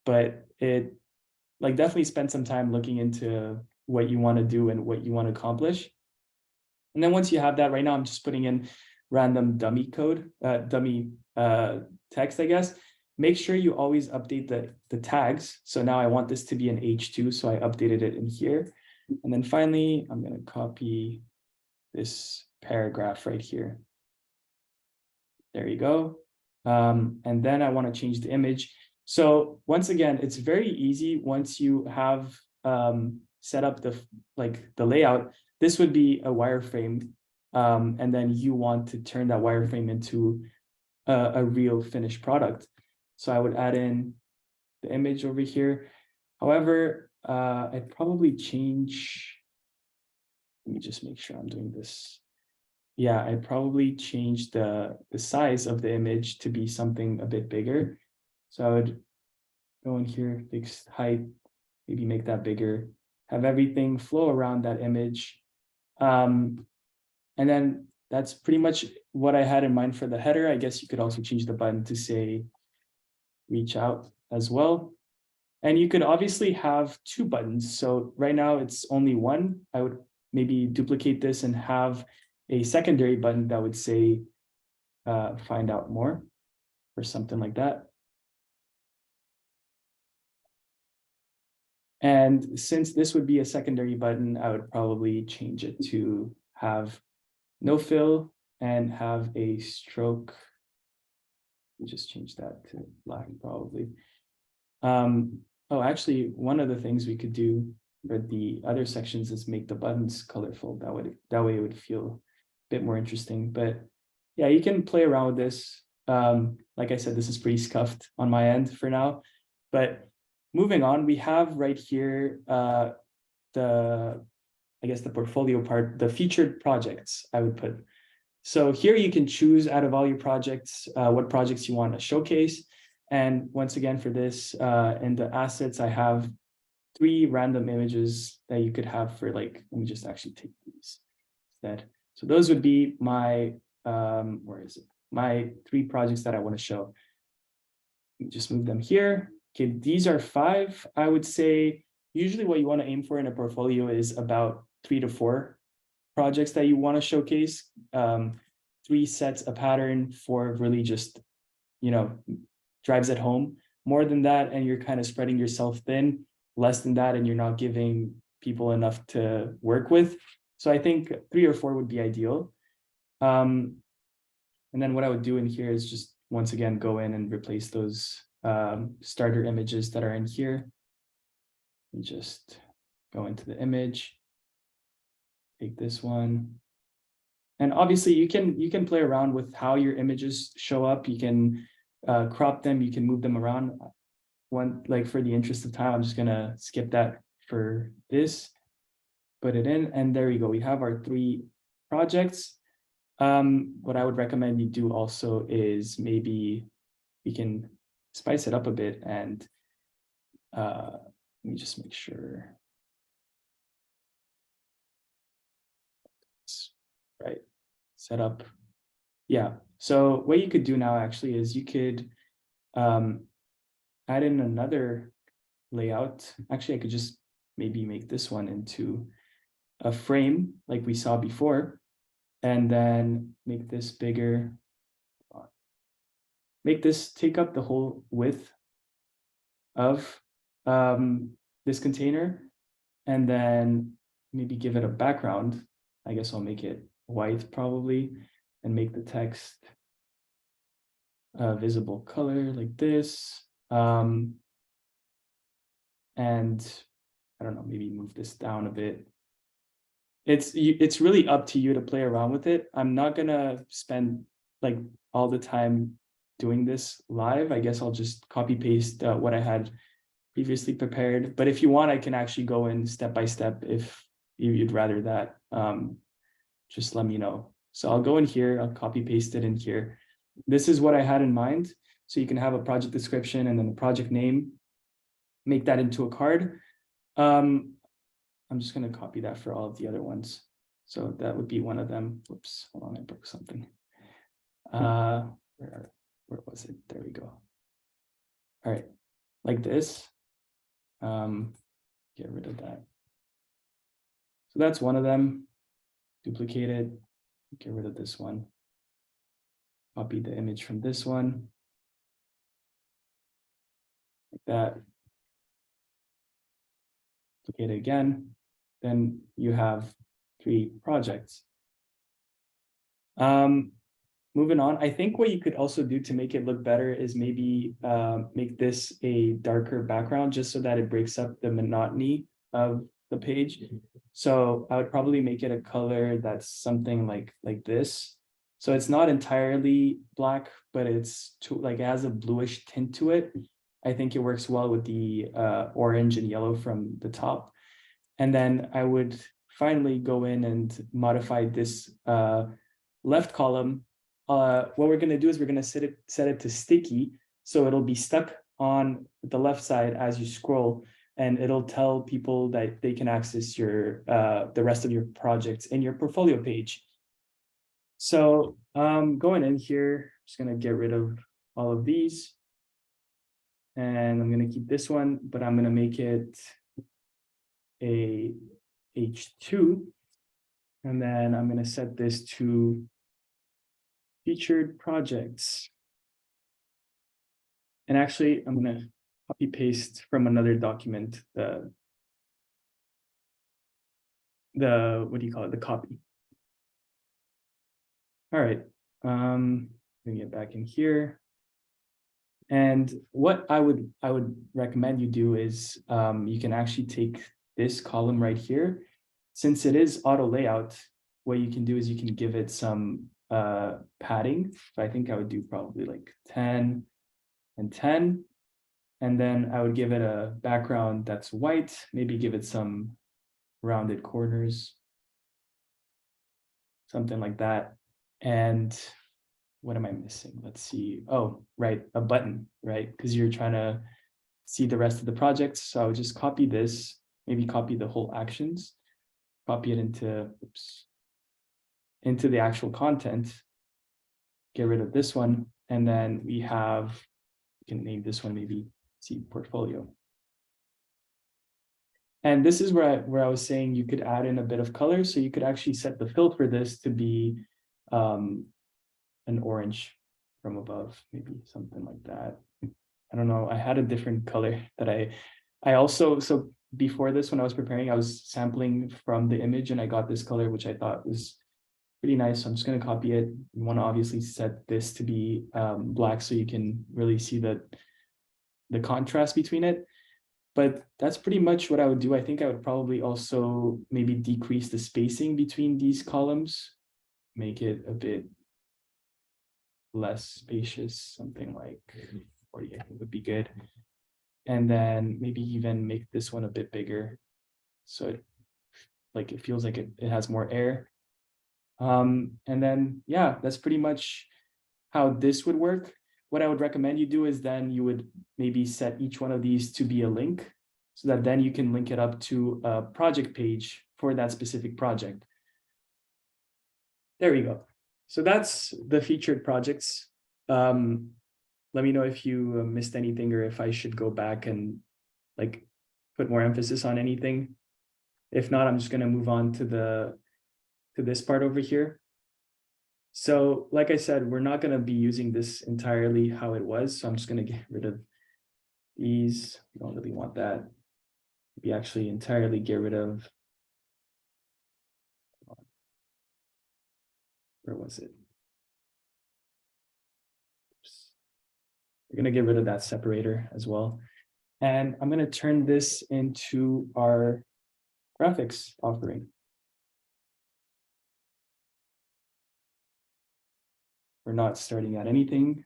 but it, like, definitely spend some time looking into what you want to do and what you want to accomplish. And then once you have that, right now I'm just putting in random dummy code, dummy text, I guess. Make sure you always update the tags. So now I want this to be an H2, so I updated it in here. And then finally, I'm going to copy this paragraph right here. There you go. And then I want to change the image. So once again, it's very easy once you have set up the layout. This would be a wireframe, and then you want to turn that wireframe into a real finished product. So I would add in the image over here. However, I'd probably change, let me just make sure I'm doing this. Yeah, I'd probably change the size of the image to be something a bit bigger. So I would go in here, fix height, maybe make that bigger, have everything flow around that image. And then that's pretty much what I had in mind for the header. I guess you could also change the button to say reach out as well. And you could obviously have two buttons. So right now it's only one. I would maybe duplicate this and have a secondary button that would say find out more or something like that. And since this would be a secondary button, I would probably change it to have no fill and have a stroke. Just change that to black probably. Oh, actually, one of the things we could do for the other sections is make the buttons colorful. That way it would feel a bit more interesting. But yeah, you can play around with this. Like I said, this is pretty scuffed on my end for now. But moving on, we have right here I guess the portfolio part, the featured projects I would put. So here you can choose out of all your projects, what projects you want to showcase. And once again, for this, in the assets, I have 3 random images that you could have for like, let me just actually take these instead. So those would be my, where is it? My 3 projects that I want to show. Just move them here. Okay, these are 5. I would say usually what you want to aim for in a portfolio is about 3 to 4 projects that you want to showcase. 3 sets a pattern, 4 really just, drives it home. More than that, and you're kind of spreading yourself thin. Less than that, and you're not giving people enough to work with. So I think 3 or 4 would be ideal. And then what I would do in here is just once again go in and replace those starter images that are in here. And just go into the image. Take this one. And obviously you can play around with how your images show up. You can crop them, you can move them around. For the interest of time, I'm just gonna skip that for this, put it in, and there we go. We have our 3 projects. What I would recommend you do also is maybe we can spice it up a bit and let me just make sure. Right, set up. Yeah, so what you could do now actually is you could add in another layout. Actually, I could just maybe make this one into a frame like we saw before, and then make this bigger. Make this take up the whole width of this container, and then maybe give it a background. I guess I'll make it white probably, and make the text visible color like this. And I don't know, maybe move this down a bit. It's really up to you to play around with it. I'm not gonna spend like all the time doing this live. I guess I'll just copy paste what I had previously prepared. But if you want, I can actually go in step by step if you'd rather that. Just let me know. So I'll go in here, I'll copy paste it in here. This is what I had in mind. So you can have a project description and then the project name, make that into a card. I'm just going to copy that for all of the other ones. So that would be one of them. Whoops, hold on, I broke something. Where was it? There we go. All right, like this. Get rid of that. So that's one of them. Duplicate it, get rid of this one. Copy the image from this one. Like that. Duplicate it again. Then you have 3 projects. Moving on, I think what you could also do to make it look better is maybe make this a darker background just so that it breaks up the monotony of the page. So I would probably make it a color that's something like this. So it's not entirely black, but it's it has a bluish tint to it. I think it works well with the orange and yellow from the top. And then I would finally go in and modify this left column. What we're going to do is we're going to set it to sticky, so it'll be stuck on the left side as you scroll, and it'll tell people that they can access your the rest of your projects in your portfolio page. So going in here, I'm just going to get rid of all of these, and I'm going to keep this one, but I'm going to make it a H2. And then I'm going to set this to featured projects. And actually, I'm going to copy paste from another document, the what do you call it? The copy. All right. Bring it back in here. And what I would recommend you do is you can actually take this column right here. Since it is auto layout, what you can do is you can give it some padding. So I think I would do probably like 10 and 10. And then I would give it a background that's white, maybe give it some rounded corners, something like that. And what am I missing? Let's see. Oh, right, a button, right? Because you're trying to see the rest of the project. So I would just copy this, maybe copy the whole actions, copy it into, into the actual content, get rid of this one. And then we have, we can name this one maybe see portfolio. And this is where I was saying you could add in a bit of color. So you could actually set the fill for this to be an orange from above, maybe something like that. I don't know. I had a different color that I also, so before this, when I was preparing, I was sampling from the image and I got this color, which I thought was pretty nice. So I'm just going to copy it. You want to obviously set this to be black so you can really see the contrast between it. But that's pretty much what I would do. I think I would probably also maybe decrease the spacing between these columns, make it a bit less spacious, something like 40, I think would be good. And then maybe even make this one a bit bigger. So it feels like it has more air. And then, yeah, that's pretty much how this would work. What I would recommend you do is then you would maybe set each one of these to be a link so that then you can link it up to a project page for that specific project. There we go. So that's the featured projects. Let me know if you missed anything or if I should go back and put more emphasis on anything. If not, I'm just going to move on to this part over here. So like I said, we're not going to be using this entirely how it was. So I'm just going to get rid of these. We don't really want that. We actually entirely get rid of, where was it? Oops. We're going to get rid of that separator as well. And I'm going to turn this into our graphics offering. We're not starting at anything.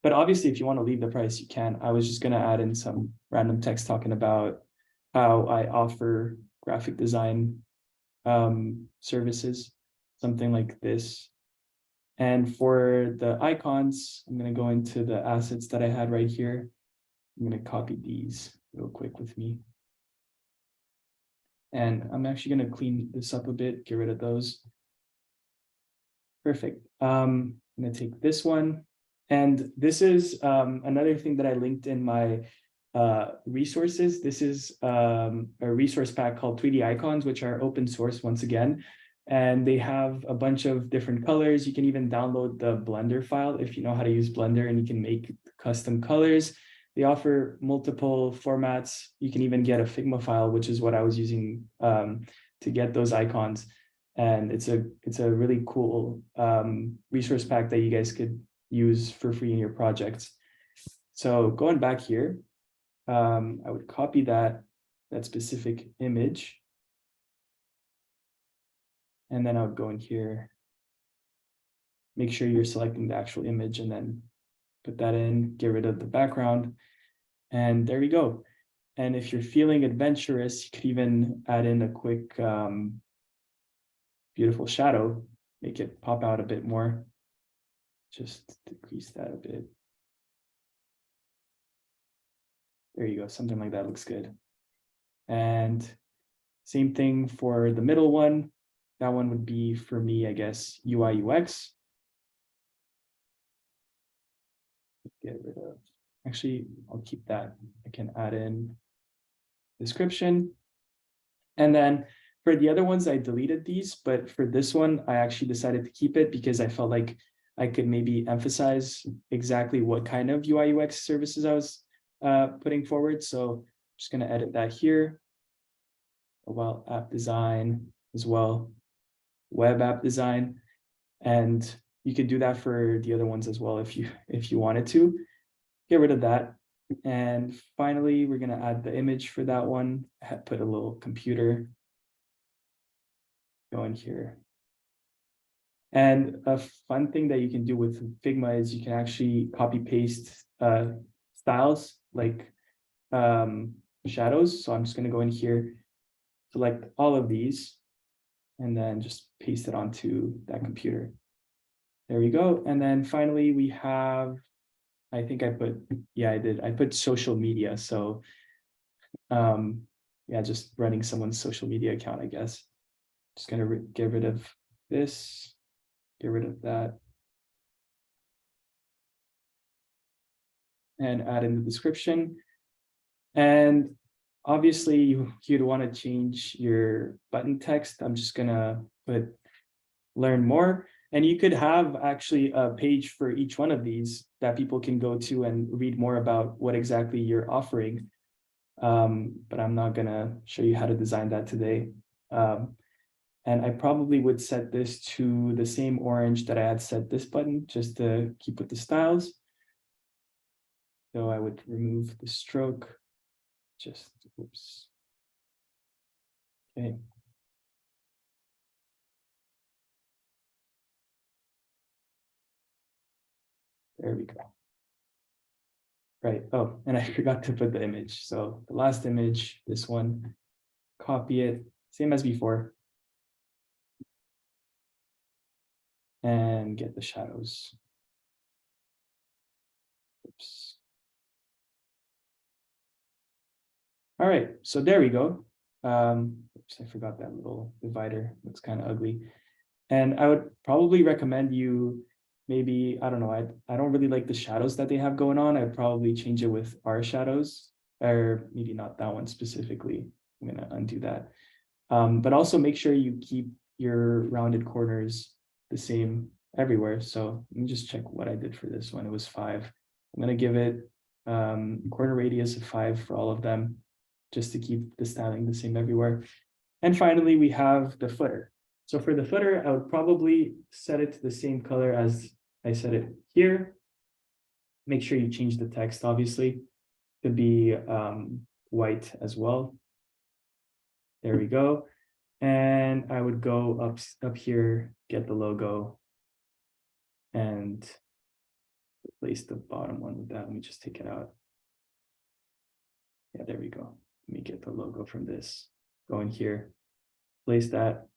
But obviously, if you want to leave the price, you can. I was just going to add in some random text talking about how I offer graphic design services, something like this. And for the icons, I'm going to go into the assets that I had right here. I'm going to copy these real quick with me. And I'm actually going to clean this up a bit, get rid of those. Perfect. I'm going to take this one. And this is another thing that I linked in my resources. This is a resource pack called 3D Icons, which are open source once again. And they have a bunch of different colors. You can even download the Blender file if you know how to use Blender, and you can make custom colors. They offer multiple formats. You can even get a Figma file, which is what I was using to get those icons. And it's a really cool resource pack that you guys could use for free in your projects. So going back here, I would copy that specific image. And then I would go in here, make sure you're selecting the actual image and then put that in, get rid of the background. And there we go. And if you're feeling adventurous, you could even add in a quick beautiful shadow, make it pop out a bit more. Just decrease that a bit. There you go, something like that looks good. And same thing for the middle one. That one would be, for me, I guess, UI UX. Get rid of, actually, I'll keep that. I can add in description. And then For the other ones, I deleted these, but for this one, I actually decided to keep it because I felt like I could maybe emphasize exactly what kind of UI UX services I was putting forward. So I'm just going to edit that here. Well, app design as well, web app design, and you could do that for the other ones as well if you wanted to. Get rid of that. And finally, we're going to add the image for that one. Put a little computer going here. And a fun thing that you can do with Figma is you can actually copy paste styles like shadows. So I'm just going to go in here, select all of these, and then just paste it onto that computer. There we go. And then finally we have, I think I put, yeah, I did. I put social media. So yeah, just running someone's social media account, I guess. Just gonna get rid of this, get rid of that. And add in the description. And obviously you'd want to change your button text. I'm just gonna put learn more. And you could have actually a page for each one of these that people can go to and read more about what exactly you're offering. But I'm not gonna show you how to design that today. And I probably would set this to the same orange that I had set this button, just to keep with the styles. So I would remove the stroke, just, oops. Okay. There we go. Right, oh, and I forgot to put the image. So the last image, this one, copy it, same as before. And get the shadows. Oops. All right, so there we go. Oops, I forgot that little divider. Looks kind of ugly. And I would probably recommend you maybe, I don't know, I don't really like the shadows that they have going on. I'd probably change it with our shadows, or maybe not that one specifically. I'm gonna undo that. But also make sure you keep your rounded corners the same everywhere. So let me just check what I did for this one. It was 5. I'm gonna give it corner radius of 5 for all of them, just to keep the styling the same everywhere. And finally, we have the footer. So for the footer, I would probably set it to the same color as I set it here. Make sure you change the text, obviously, to be white as well. There we go. And I would go up here, get the logo, and replace the bottom one with that. Let me just take it out. Yeah, there we go. Let me get the logo from this. Go in here, place that.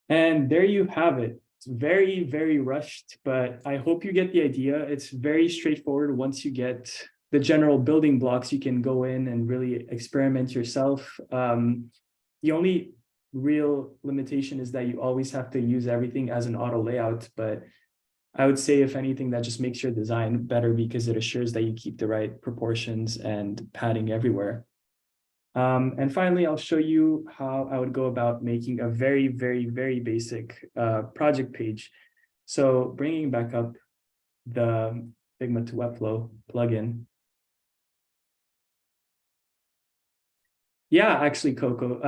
And there you have it. It's very, very rushed, but I hope you get the idea. It's very straightforward. Once you get the general building blocks, you can go in and really experiment yourself. The only real limitation is that you always have to use everything as an auto layout, but I would say, if anything, that just makes your design better because it assures that you keep the right proportions and padding everywhere. And finally, I'll show you how I would go about making a very, very, very basic project page. So bringing back up the Figma to Webflow plugin. Yeah, actually, Coco,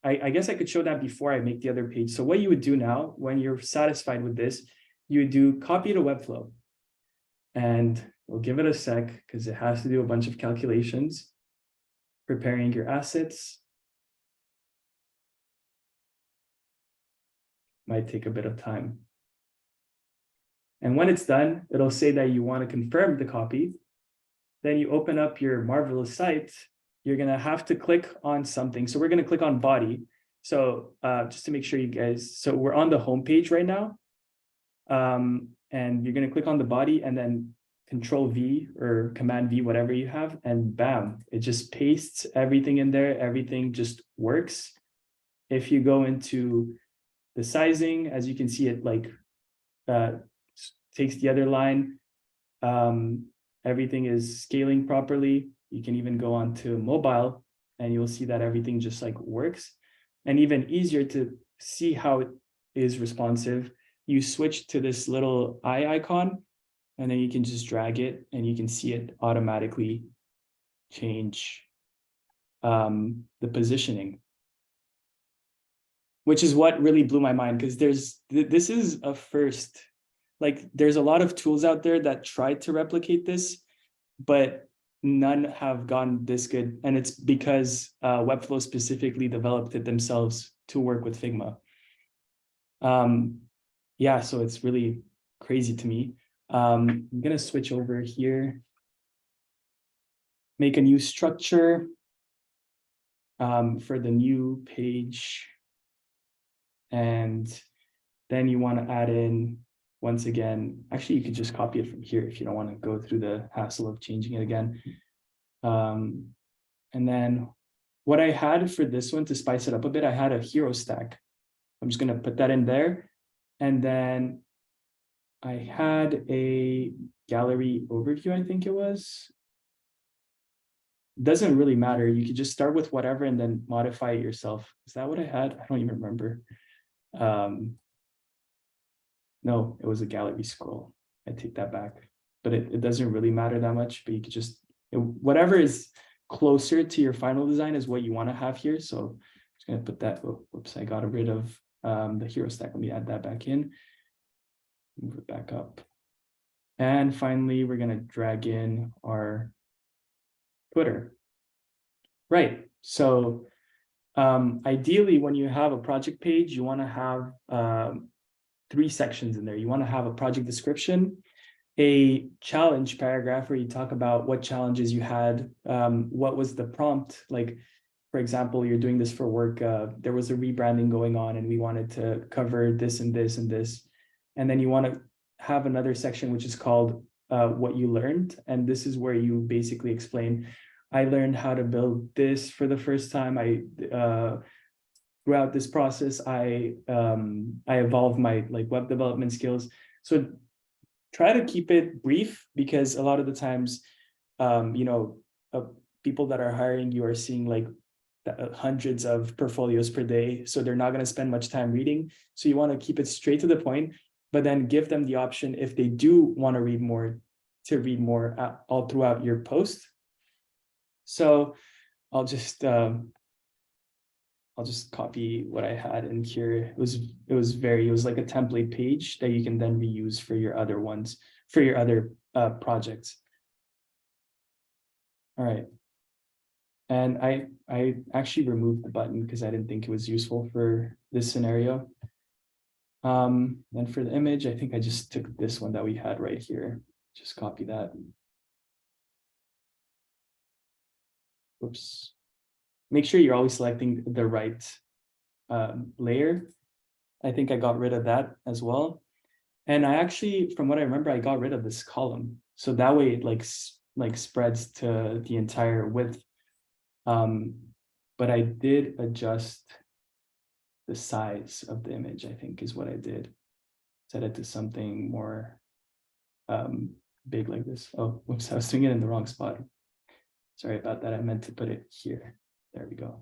I guess I could show that before I make the other page. So what you would do now, when you're satisfied with this, you would do copy to Webflow. And we'll give it a sec because it has to do a bunch of calculations. Preparing your assets might take a bit of time. And when it's done, it'll say that you want to confirm the copy. Then you open up your marvelous site. You're going to have to click on something. So we're going to click on body. So just to make sure you guys, so we're on the home page right now. And you're going to click on the body and then Control V or Command V, whatever you have, and bam, it just pastes everything in there. Everything just works. If you go into the sizing, as you can see, it like takes the other line. Everything is scaling properly. You can even go on to mobile and you'll see that everything just like works. And even easier to see how it is responsive, you switch to this little eye icon, and then you can just drag it and you can see it automatically change the positioning, which is what really blew my mind, because this is a first. Like, there's a lot of tools out there that tried to replicate this, but none have gone this good. And it's because Webflow specifically developed it themselves to work with Figma. Yeah, so it's really crazy to me. I'm gonna switch over here, make a new structure for the new page. And then you want to add in, once again, actually, you could just copy it from here if you don't want to go through the hassle of changing it again. And then what I had for this one, to spice it up a bit, I had a hero stack. I'm just going to put that in there. And then I had a gallery overview, I think it was. Doesn't really matter. You could just start with whatever and then modify it yourself. Is that what I had? I don't even remember. No, it was a gallery scroll. I take that back, but it doesn't really matter that much, but you could just, whatever is closer to your final design is what you want to have here. So I'm just going to put that, whoops, I got rid of the hero stack. Let me add that back in, move it back up. And finally, we're going to drag in our footer. Right, so ideally, when you have a project page, you want to have 3 sections in there. You want to have a project description, a challenge paragraph where you talk about what challenges you had, what was the prompt. Like, for example, you're doing this for work, there was a rebranding going on and we wanted to cover this and this and this. And then you want to have another section which is called what you learned. And this is where you basically explain, I learned how to build this for the first time. Throughout this process, I evolved my web development skills. So try to keep it brief, because a lot of the times, people that are hiring you are seeing hundreds of portfolios per day, so they're not going to spend much time reading. So you want to keep it straight to the point, but then give them the option, if they do want to read more, to read more all throughout your post. So I'll just copy what I had in here. It was like a template page that you can then reuse for your other ones, for your other projects. All right. And I actually removed the button because I didn't think it was useful for this scenario. Then for the image, I think I just took this one that we had right here. Just copy that. Oops. Make sure you're always selecting the right layer. I think I got rid of that as well. And I actually, from what I remember, I got rid of this column. So that way it like spreads to the entire width. But I did adjust the size of the image, I think is what I did. Set it to something more big like this. Oh, whoops, I was doing it in the wrong spot. Sorry about that. I meant to put it here. There we go.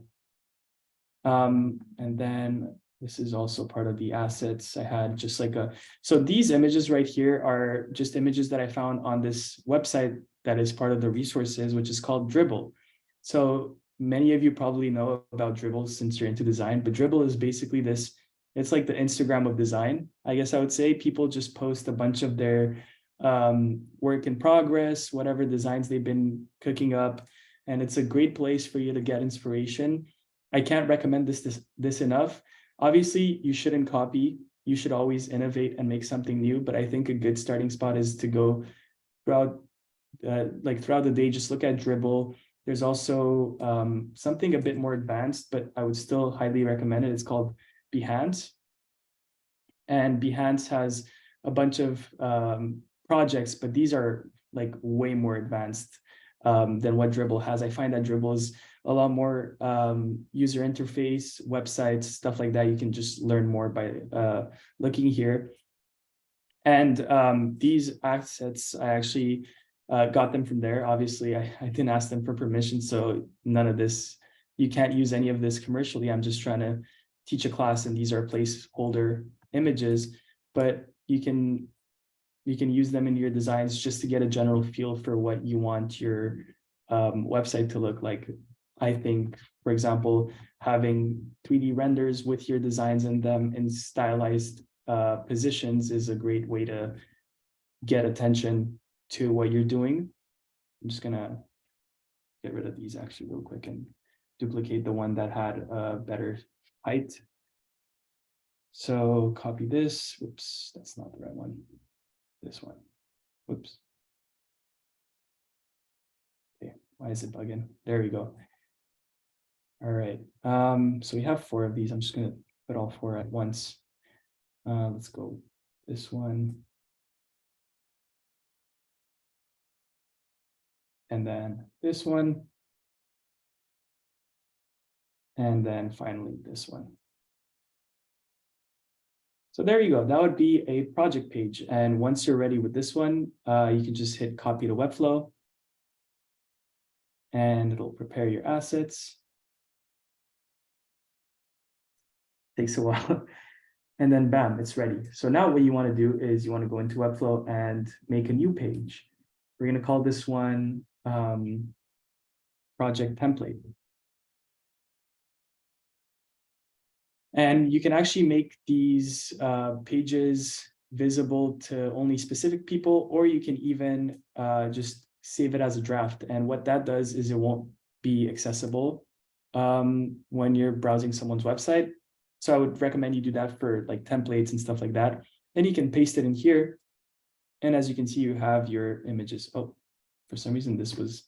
And then this is also part of the assets. I had just so these images right here are just images that I found on this website that is part of the resources, which is called Dribbble. So many of you probably know about Dribbble since you're into design, but Dribbble is basically this, it's like the Instagram of design, I guess I would say. People just post a bunch of their work in progress, whatever designs they've been cooking up. And it's a great place for you to get inspiration. I can't recommend this enough. Obviously, you shouldn't copy. You should always innovate and make something new. But I think a good starting spot is to go throughout the day, just look at Dribbble. There's also something a bit more advanced, but I would still highly recommend it. It's called Behance. And Behance has a bunch of projects, but these are like way more advanced than what Dribbble has. I find that Dribbble is a lot more user interface, websites, stuff like that. You can just learn more by looking here. And these assets, I actually got them from there. Obviously, I didn't ask them for permission, so none of this, you can't use any of this commercially. I'm just trying to teach a class, and these are placeholder images, but you can use them in your designs just to get a general feel for what you want your website to look like. I think, for example, having 3D renders with your designs in them in stylized positions is a great way to get attention to what you're doing. I'm just gonna get rid of these actually real quick and duplicate the one that had a better height. So copy this. Whoops, that's not the right one. This one. Whoops. Okay, why is it bugging? There we go. All right. So we have 4 of these. I'm just gonna put all 4 at once. Let's go this one. And then this one. And then finally this one. So there you go. That would be a project page. And once you're ready with this one, you can just hit copy to Webflow. And it'll prepare your assets. Takes a while. And then bam, it's ready. So now what you want to do is you want to go into Webflow and make a new page. We're going to call this one project template. And you can actually make these pages visible to only specific people, or you can even just save it as a draft. And what that does is it won't be accessible when you're browsing someone's website. So I would recommend you do that for like templates and stuff like that. Then you can paste it in here. And as you can see, you have your images. Oh, for some reason, this was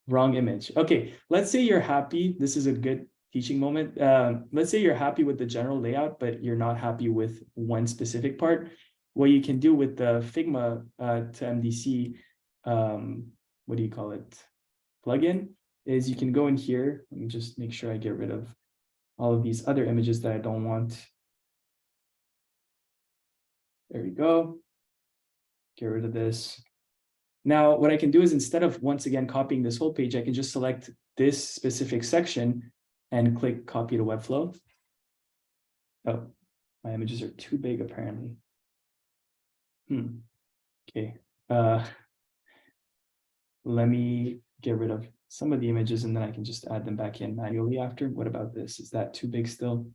wrong image. Okay, let's say you're happy. This is a good teaching moment. Let's say you're happy with the general layout, but you're not happy with one specific part. What you can do with the Figma to MDC, what do you call it, plugin, is you can go in here. Let me just make sure I get rid of all of these other images that I don't want. There we go. Get rid of this. Now, what I can do is instead of once again copying this whole page, I can just select this specific section and click copy to Webflow. Oh, my images are too big apparently. Okay. Let me get rid of some of the images and then I can just add them back in manually after. What about this? Is that too big still?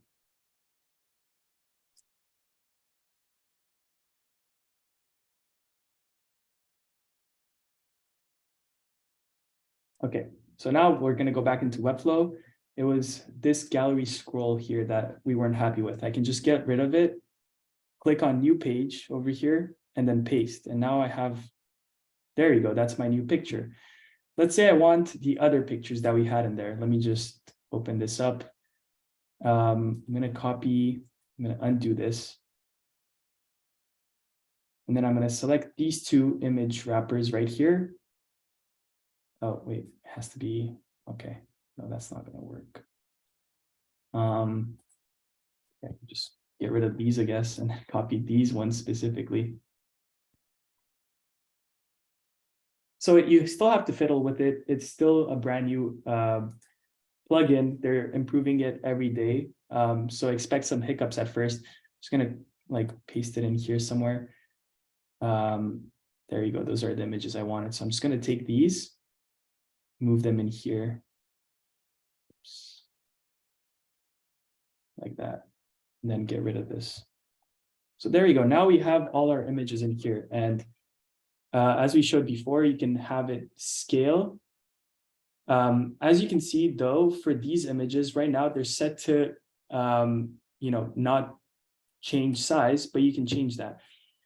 Okay, so now we're going to go back into Webflow. It was this gallery scroll here that we weren't happy with. I can just get rid of it, click on new page over here, and then paste. And now I have, there you go, that's my new picture. Let's say I want the other pictures that we had in there. Let me just open this up. I'm going to copy, I'm going to undo this. And then I'm going to select these 2 image wrappers right here. Oh, wait, it has to be, okay. No, that's not going to work. Okay, just get rid of these, I guess, and copy these ones specifically. So you still have to fiddle with it. It's still a brand new plugin. They're improving it every day. So expect some hiccups at first. Just gonna like paste it in here somewhere. There you go. Those are the images I wanted. So I'm just gonna take these, move them in here. Oops. Like that, and then get rid of this. So there you go. Now we have all our images in here. And as we showed before, you can have it scale. As you can see, though, for these images right now, they're set to, not change size, but you can change that.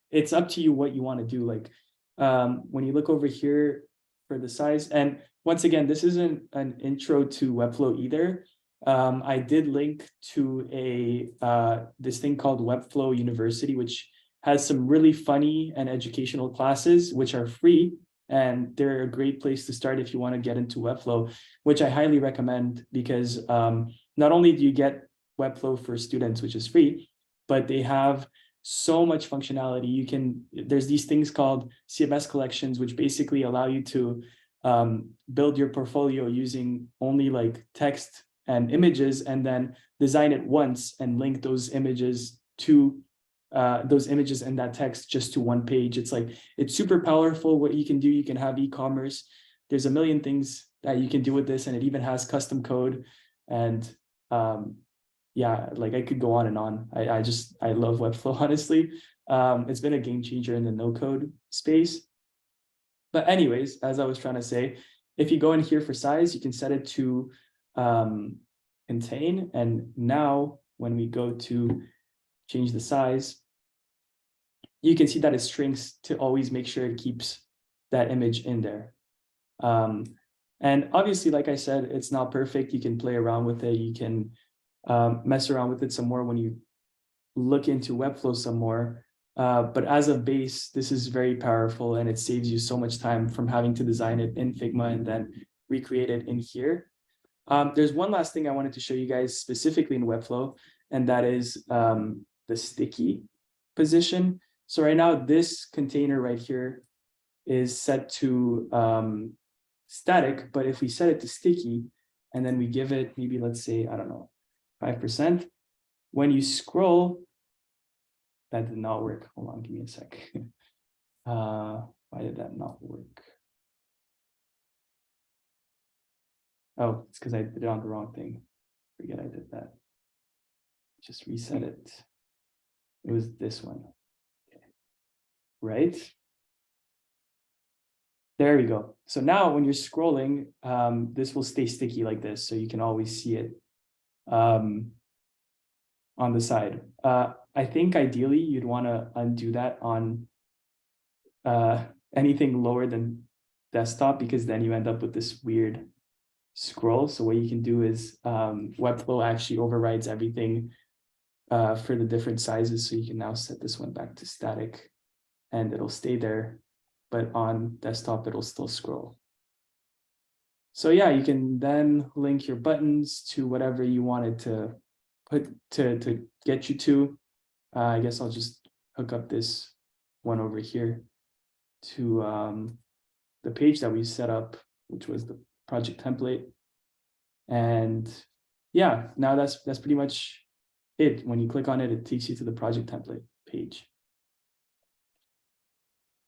It's up to you what you want to do. Like when you look over here for the size, and once again, this isn't an intro to Webflow either. I did link to this thing called Webflow University, which has some really funny and educational classes, which are free. And they're a great place to start if you want to get into Webflow, which I highly recommend because not only do you get Webflow for students, which is free, but they have so much functionality. There's these things called CMS collections, which basically allow you to build your portfolio using only like text and images, and then design it once and link those images and that text just to one page. It's super powerful what you can do. You can have e-commerce. There's a million things that you can do with this, and it even has custom code. And yeah, like I could go on and on. I love Webflow, honestly. It's been a game changer in the no code space. But anyways, as I was trying to say, if you go in here for size, you can set it to contain. And now when we go to change the size, you can see that it shrinks to always make sure it keeps that image in there. And obviously, like I said, it's not perfect. You can play around with it. You can mess around with it some more when you look into Webflow some more. But as a base, this is very powerful, and it saves you so much time from having to design it in Figma and then recreate it in here. There's one last thing I wanted to show you guys specifically in Webflow, and that is the sticky position. So right now, this container right here is set to static, but if we set it to sticky, and then we give it maybe, let's say, I don't know, 5%, when you scroll, that did not work. Hold on, give me a sec. Why did that not work? Oh, it's because I did it on the wrong thing. Forget I did that. Just reset it. It was this one. Okay. Right? There we go. So now when you're scrolling, this will stay sticky like this, so you can always see it on the side. I think ideally you'd want to undo that on anything lower than desktop, because then you end up with this weird scroll. So what you can do is Webflow actually overrides everything for the different sizes. So you can now set this one back to static and it'll stay there, but on desktop, it'll still scroll. So yeah, you can then link your buttons to whatever you wanted to put to get you to. I guess I'll just hook up this one over here to the page that we set up, which was the project template. And yeah, now that's pretty much it. When you click on it, it takes you to the project template page.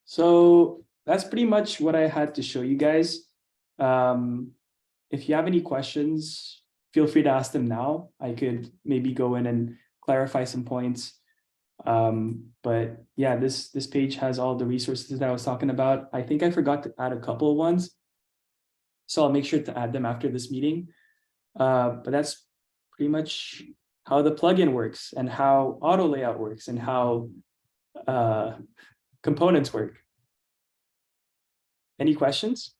So that's pretty much what I had to show you guys. If you have any questions, feel free to ask them now. I could maybe go in and clarify some points. But yeah, this page has all the resources that I was talking about. I think I forgot to add a couple of ones, so I'll make sure to add them after this meeting. But that's pretty much how the plugin works, and how auto layout works, and how components work. Any questions?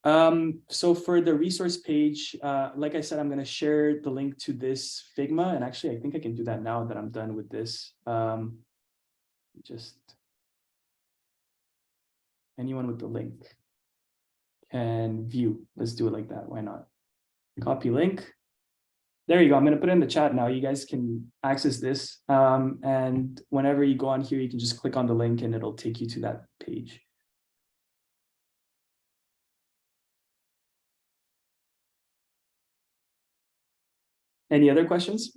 So for the resource page, like I said, I'm going to share the link to this Figma, and actually I think I can do that now that I'm done with this. Just anyone with the link can view. Let's do it like that. Why not? Copy link. There you go. I'm going to put it in the chat now. You guys can access this. And whenever you go on here, you can just click on the link and it'll take you to that page. Any other questions?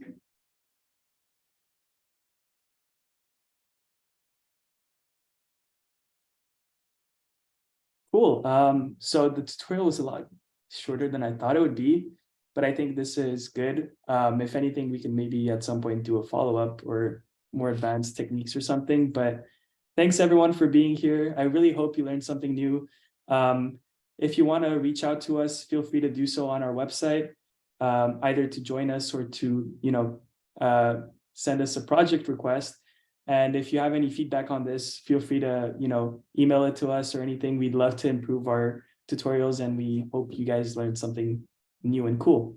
Cool. So the tutorial was a lot shorter than I thought it would be, but I think this is good. If anything, we can maybe at some point do a follow-up or more advanced techniques or something. But thanks everyone for being here. I really hope you learned something new. If you want to reach out to us, feel free to do so on our website, either to join us or to send us a project request. And if you have any feedback on this, feel free to email it to us or anything. We'd love to improve our tutorials, and we hope you guys learned something new and cool.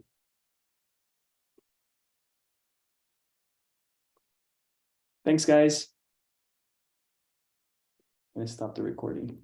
Thanks, guys. I'm gonna stop the recording.